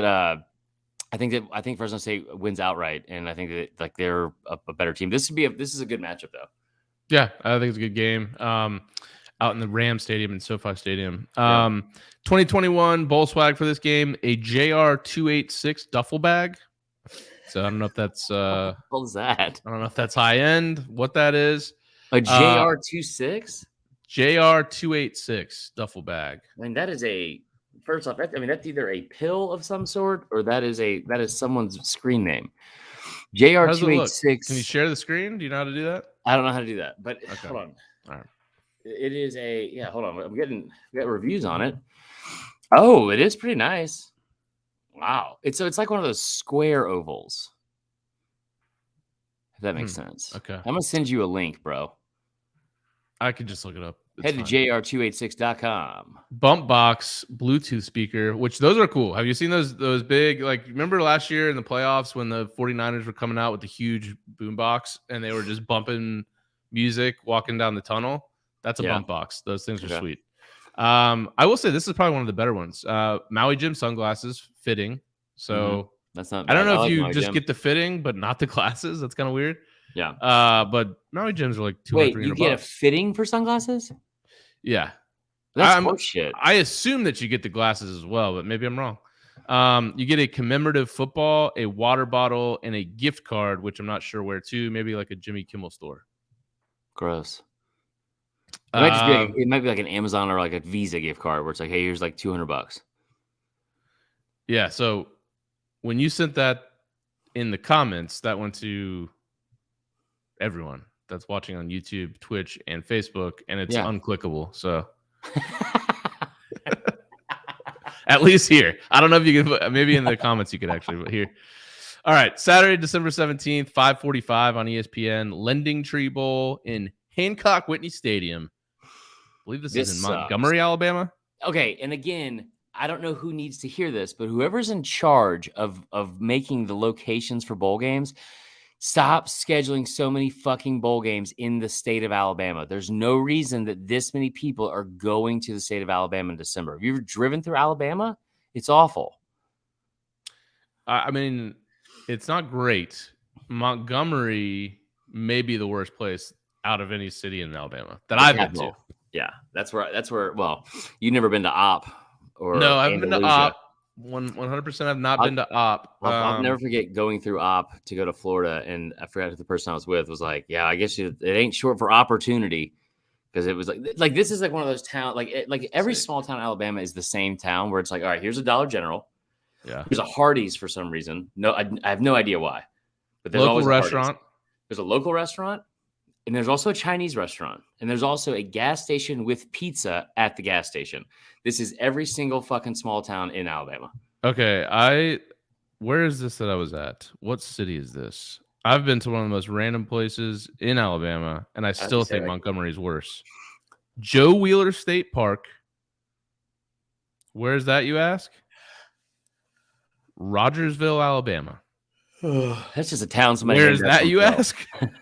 Fresno State wins outright, and I think that like they're a better team. This is a good matchup though. Yeah, I think it's a good game. Out in the Ram Stadium and SoFi Stadium. 2021 bowl swag for this game, a JR 286 duffel bag. So I don't know if that's what is that? I don't know if that's high end, what that is. A JR 26? JR 286 duffel bag. I mean, that is first off, that's either a pill of some sort or that is someone's screen name. JR 286. Can you share the screen? Do you know how to do that? I don't know how to do that, but okay. Hold on. All right. It is hold on. We got reviews on it. Oh, it is pretty nice. Wow. It's like one of those square ovals. If that makes sense. Okay. I'm going to send you a link, bro. I could just look it up. Head to jr286.com. Bump box Bluetooth speaker, which those are cool. Have you seen those big, like, remember last year in the playoffs when the 49ers were coming out with the huge boom box and they were just bumping music walking down the tunnel? That's a bump box. Those things are sweet. I will say this is probably one of the better ones. Maui Jim sunglasses fitting. So that's not. I don't know if you just get the fitting, but not the glasses. That's kind of weird. Yeah. But Maui Gyms are like $200. Wait, you get a fitting for sunglasses? Yeah. That's horseshit. I assume that you get the glasses as well, but maybe I'm wrong. You get a commemorative football, a water bottle, and a gift card, which I'm not sure where to. Maybe like a Jimmy Kimmel store. Gross. It might be like an Amazon or like a Visa gift card where it's like, hey, here's like $200. Yeah. So when you sent that in the comments, that went to everyone that's watching on YouTube, Twitch, and Facebook, and it's unclickable. So at least here. I don't know if you can put, maybe in the comments you could actually put here. All right. Saturday, December 17th, 5:45 on ESPN, Lending Tree Bowl in Hancock Whitney Stadium. I believe this is in Montgomery, Alabama. Okay, and again, I don't know who needs to hear this, but whoever's in charge of making the locations for bowl games, stop scheduling so many fucking bowl games in the state of Alabama. There's no reason that this many people are going to the state of Alabama in December. Have you ever driven through Alabama? It's awful. I mean, it's not great. Montgomery may be the worst place out of any city in Alabama that I've been to. Yeah, that's where. Well, you've never been to Op or no, I've been to Op. 100%. I've not been to Op. I'll never forget going through Op to go to Florida, and I forgot who the person I was with was like, "Yeah, I guess it ain't short for opportunity," because it was like this is like one of those towns like every small town in Alabama is the same town where it's like, all right, here's a Dollar General, there's a Hardee's for some reason. No, I have no idea why, but there's always a restaurant. There's a local restaurant. And there's also a Chinese restaurant. And there's also a gas station with pizza at the gas station. This is every single fucking small town in Alabama. Okay. Where is this that I was at? What city is this? I've been to one of the most random places in Alabama, and I still think Montgomery's worse. Joe Wheeler State Park. Where's that, you ask? Rogersville, Alabama. That's just a town somebody Where's named after that, you themselves.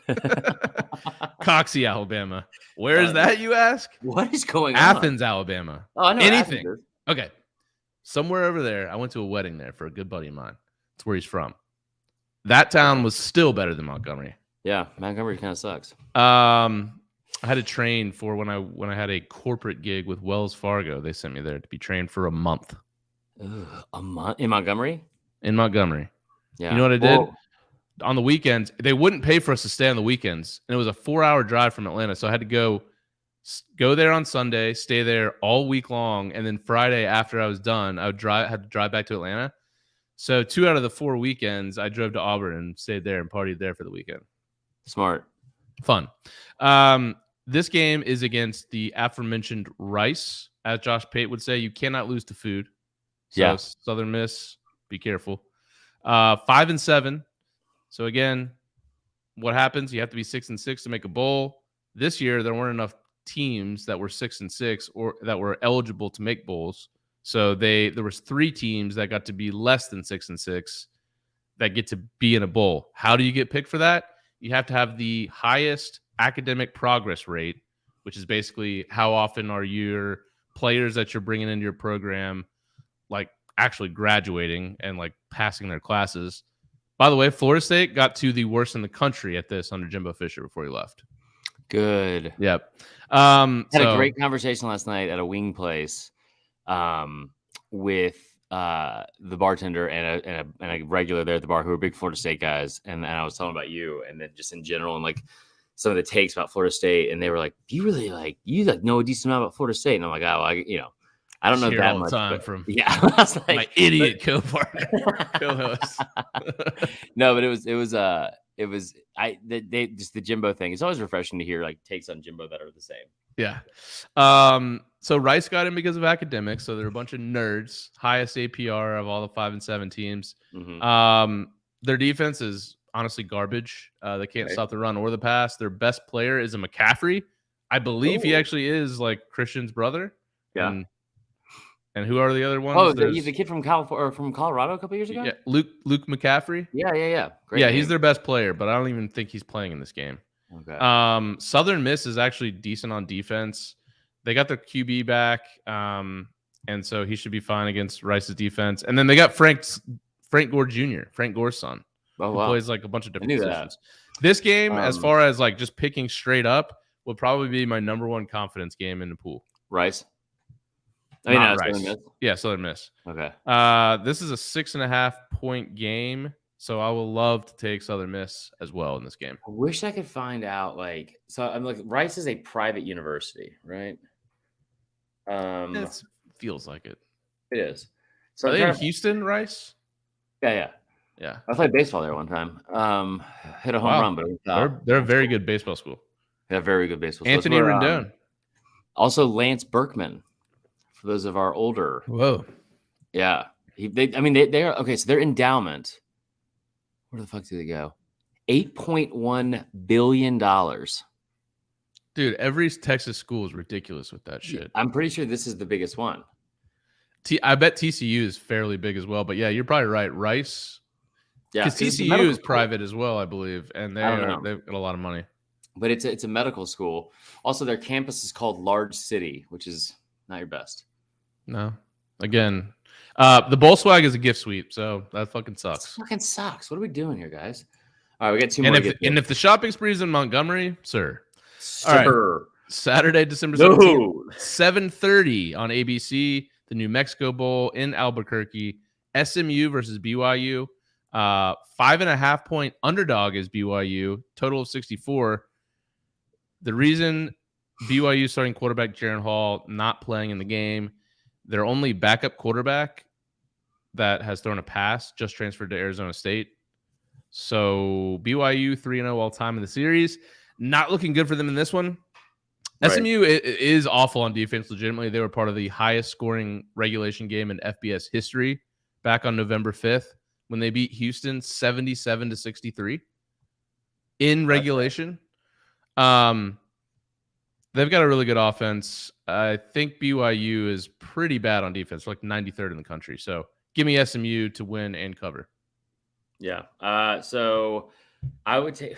ask? Coxie, Alabama. Where's that, you ask? What is going on? Athens, Alabama. Oh, I know anything. Athens. Okay. Somewhere over there. I went to a wedding there for a good buddy of mine. That's where he's from. That town was still better than Montgomery. Yeah, Montgomery kind of sucks. I had to train for when I had a corporate gig with Wells Fargo. They sent me there to be trained for a month. A month in Montgomery? In Montgomery. Yeah. You know what I did? On the weekends, they wouldn't pay for us to stay on the weekends. And it was a 4-hour drive from Atlanta. So I had to go there on Sunday, stay there all week long. And then Friday after I was done, had to drive back to Atlanta. So 2 out of the 4 weekends, I drove to Auburn and stayed there and partied there for the weekend. Smart. Fun. This game is against the aforementioned Rice. As Josh Pate would say, you cannot lose to food. So yeah. Southern Miss, be careful. 5-7. So again, what happens? You have to be 6-6 to make a bowl. This year, there weren't enough teams that were 6-6 or that were eligible to make bowls. So there was 3 teams that got to be less than 6-6 that get to be in a bowl. How do you get picked for that? You have to have the highest academic progress rate, which is basically how often are your players that you're bringing into your program like actually graduating and like passing their classes. By the way, Florida State got to the worst in the country at this under Jimbo Fisher before he left. Good. Yep. Had a great conversation last night at a wing place with the bartender and a regular there at the bar who are big Florida State guys. And I was telling about you and then just in general and like some of the takes about Florida State. And they were like, you know a decent amount about Florida State. And I'm like, oh, I don't know that much. Time from I was like, my idiot co-partner, co-host. No, but it was just the Jimbo thing. It's always refreshing to hear like takes on Jimbo that are the same. Yeah. So Rice got in because of academics. So they're a bunch of nerds, highest APR of all the 5-7 teams. Mm-hmm. Their defense is honestly garbage. They can't stop the run or the pass. Their best player is a McCaffrey. I believe he actually is like Christian's brother. Yeah. And who are the other ones? Oh, the kid from California or from Colorado a couple years ago? Yeah, Luke McCaffrey. Yeah. Great name. He's their best player, but I don't even think he's playing in this game. Okay. Southern Miss is actually decent on defense. They got their QB back, and so he should be fine against Rice's defense. And then they got Frank Gore Jr., Frank Gore's son, who plays like a bunch of different positions. This game, as far as like just picking straight up, would probably be my number 1 confidence game in the pool. Rice. Rice. Southern Miss. Yeah, Southern Miss. Okay. This is a 6.5 point game, so I will love to take Southern Miss as well in this game. I wish I could find out. So I'm like, Rice is a private university, right? It feels like it. It is. So are they in Houston, Rice? Yeah. I played baseball there one time. Hit a home run, but they're a very good baseball school. They're very good baseball school. Anthony Rendon. Also, Lance Berkman. For those of our older. Whoa. Yeah. They are okay. So their endowment. Where the fuck do they go? $8.1 billion. Dude, every Texas school is ridiculous with that shit. I'm pretty sure this is the biggest one. I bet TCU is fairly big as well. But yeah, you're probably right. Rice. Yeah. Because TCU is private as well, I believe. And they've got a lot of money. But it's a medical school. Also, their campus is called Large City, which is not your best. No. Again, the bowl swag is a gift sweep, so that fucking sucks. It fucking sucks. What are we doing here, guys? All right, we got 2 more. And if the shopping spree is in Montgomery, sir. All right. Saturday, December 17th, 7:30 on ABC, the New Mexico Bowl in Albuquerque. SMU versus BYU. 5.5 point underdog is BYU. Total of 64. The reason BYU starting quarterback Jaron Hall not playing in the game. Their only backup quarterback that has thrown a pass just transferred to Arizona State. So BYU 3-0 all time in the series. Not looking good for them in this one. Right. SMU is awful on defense. Legitimately, they were part of the highest scoring regulation game in FBS history back on November 5th when they beat Houston 77-63 in regulation. They've got a really good offense. I think BYU is pretty bad on defense, like 93rd in the country. So give me SMU to win and cover. Yeah. So I would take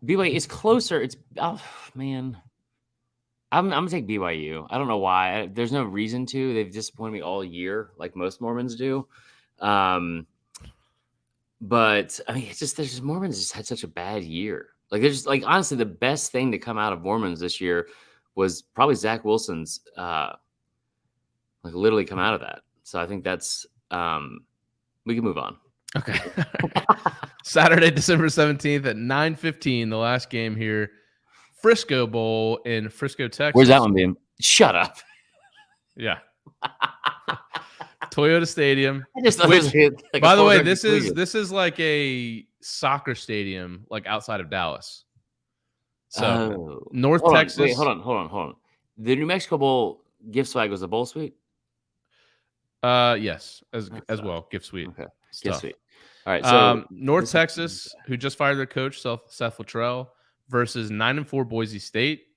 BYU. It's closer. It's man. I'm gonna take BYU. I don't know why. There's no reason to. They've disappointed me all year, like most Mormons do. But I mean, Mormons just had such a bad year. Like, there's like honestly, the best thing to come out of Mormons this year was probably Zach Wilson's like literally come out of that. So I think that's we can move on. Okay. Saturday, December 17th at 9:15, the last game here. Frisco Bowl in Frisco, Texas. Where's that one being? Shut up. Yeah. Toyota Stadium. Like by the way, this is like a soccer stadium, like outside of Dallas. So North Texas. Wait, hold on. The New Mexico Bowl gift swag was a bowl suite. Yes, as well, gift suite. Okay, gift suite. All right. So North Texas, who just fired their coach Seth Luttrell, versus 9-4 Boise State.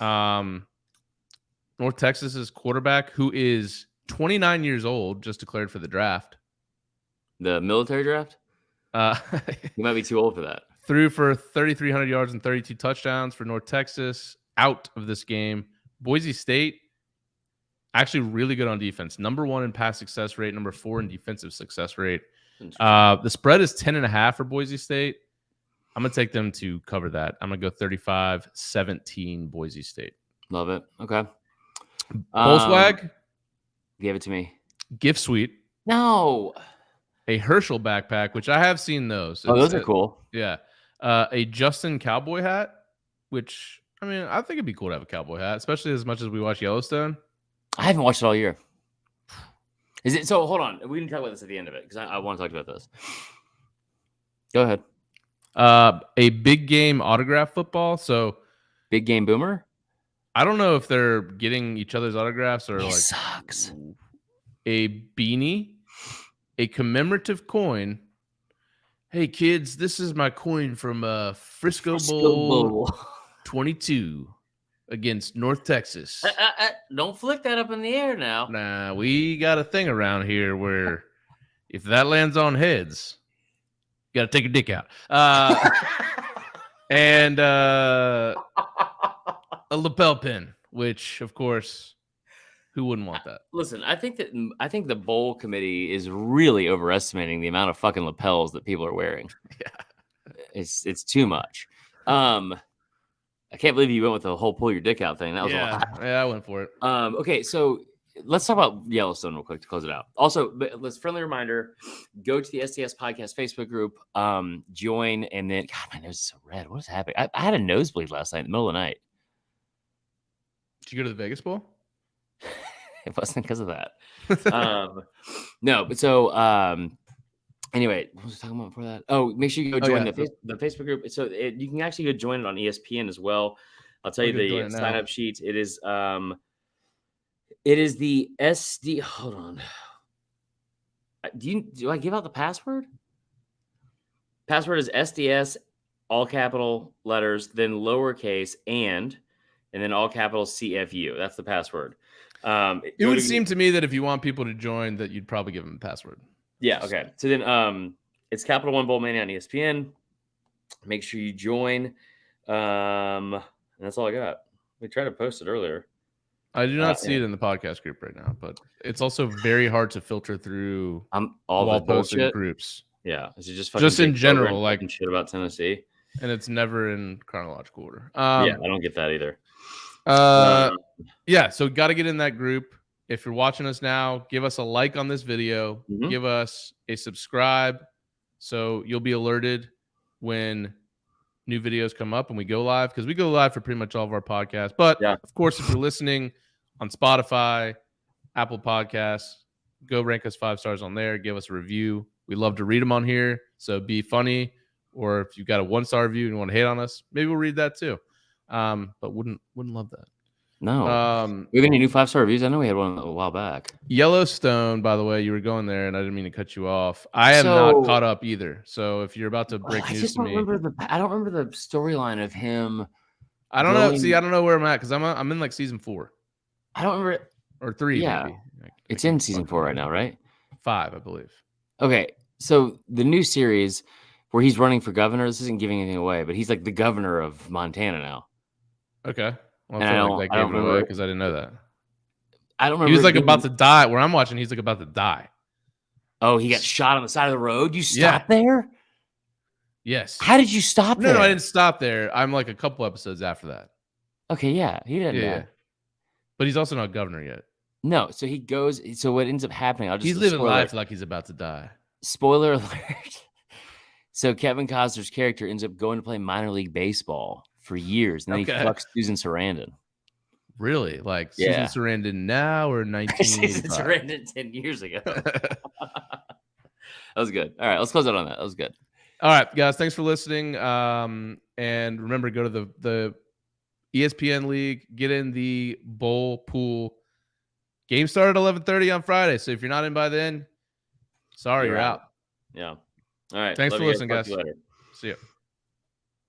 North Texas's quarterback, who is 29 years old, just declared for the draft. The military draft? He might be too old for that. Threw for 3,300 yards and 32 touchdowns for North Texas. Out of this game. Boise State, actually really good on defense. Number 1 in pass success rate. Number 4 in defensive success rate. The spread is 10.5 for Boise State. I'm going to take them to cover that. I'm going to go 35-17 Boise State. Love it. Okay. Bowl swag? Give it to me. Gift suite. No. A Herschel backpack, which I have seen those. Those are cool. Yeah. A Justin cowboy hat, which, I mean, I think it'd be cool to have a cowboy hat, especially as much as we watch Yellowstone. I haven't watched it all year. Is it? So hold on. We can talk about this at the end of it because I want to talk about this. Go ahead. A big game autograph football. So big game boomer. I don't know if they're getting each other's autographs or sucks. A beanie, a commemorative coin. Hey kids, this is my coin from Frisco Bowl 22 against North Texas. Don't flick that up in the air now. Nah, we got a thing around here where if that lands on heads, you got to take your dick out. And a lapel pin, which, of course, who wouldn't want that? Listen, I think the bowl committee is really overestimating the amount of fucking lapels that people are wearing. Yeah, it's too much. I can't believe you went with the whole pull your dick out thing. That was a lot. Yeah, I went for it. Okay, so let's talk about Yellowstone real quick to close it out. Also, let's friendly reminder: go to the SDS Podcast Facebook group, join, and then God, my nose is so red. What is happening? I had a nosebleed last night in the middle of the night. Did you go to the Vegas Bowl? It wasn't because of that. No, but so anyway, what was I talking about before that? Oh, make sure you go join the Facebook group. So you can actually go join it on ESPN as well. I'll tell you the sign up sheet. It is the SD. Hold on. Do I give out the password? Password is SDS, all capital letters, then lowercase and then all capital CFU. That's the password. It would seem to me that if you want people to join, that you'd probably give them the password. Yeah. Okay. So then, it's Capital One Bowl Mania on ESPN. Make sure you join. And that's all I got. We tried to post it earlier. I do not see it in the podcast group right now, but it's also very hard to filter through all the posted groups. Yeah. Is it just in general, like shit about Tennessee? And it's never in chronological order. Yeah, I don't get that either. Yeah, so got to get in that group. If you're watching us now, give us a like on this video. Mm-hmm. Give us a subscribe so you'll be alerted when new videos come up and we go live, because we go live for pretty much all of our podcasts. But of course, if you're listening on Spotify, Apple Podcasts, go rank us 5 stars on there. Give us a review. We love to read them on here. So be funny. Or if you've got a 1-star review and you want to hate on us, maybe we'll read that too. But wouldn't love that. No. We have any new 5-star reviews? I know we had one a while back. Yellowstone, by the way, you were going there, and I didn't mean to cut you off. I am not caught up either. So if you're about to break news to me, I don't remember the storyline of him. I don't know. See, I don't know where I'm at because I'm in like season 4. I don't remember. Or 3, Yeah. maybe. It's in season 4 right now, right? 5, I believe. Okay, so the new series where he's running for governor. This isn't giving anything away, but he's like the governor of Montana now. Okay. Well, And I feel like that gave it away because I didn't know that. I don't remember. He was like about to die. Where I'm watching, he's like about to die. Oh, he got shot on the side of the road. You stopped there? Yes. How did you stop there? No, I didn't stop there. I'm like a couple episodes after that. Okay, yeah, he didn't die. Yeah. But he's also not governor yet. No, so he goes. So what ends up happening? He's living life like he's about to die. Spoiler alert. So Kevin Costner's character ends up going to play minor league baseball for years, and then he fucks Susan Sarandon. Really? Like Susan Sarandon now or 1985? Susan Sarandon 10 years ago. That was good. All right, let's close out on that. That was good. All right, guys, thanks for listening. And remember, go to the ESPN League, get in the bowl pool. Game started at 11:30 on Friday, so if you're not in by then, sorry, you're out. Yeah. All right. Thanks for listening, guys. See ya.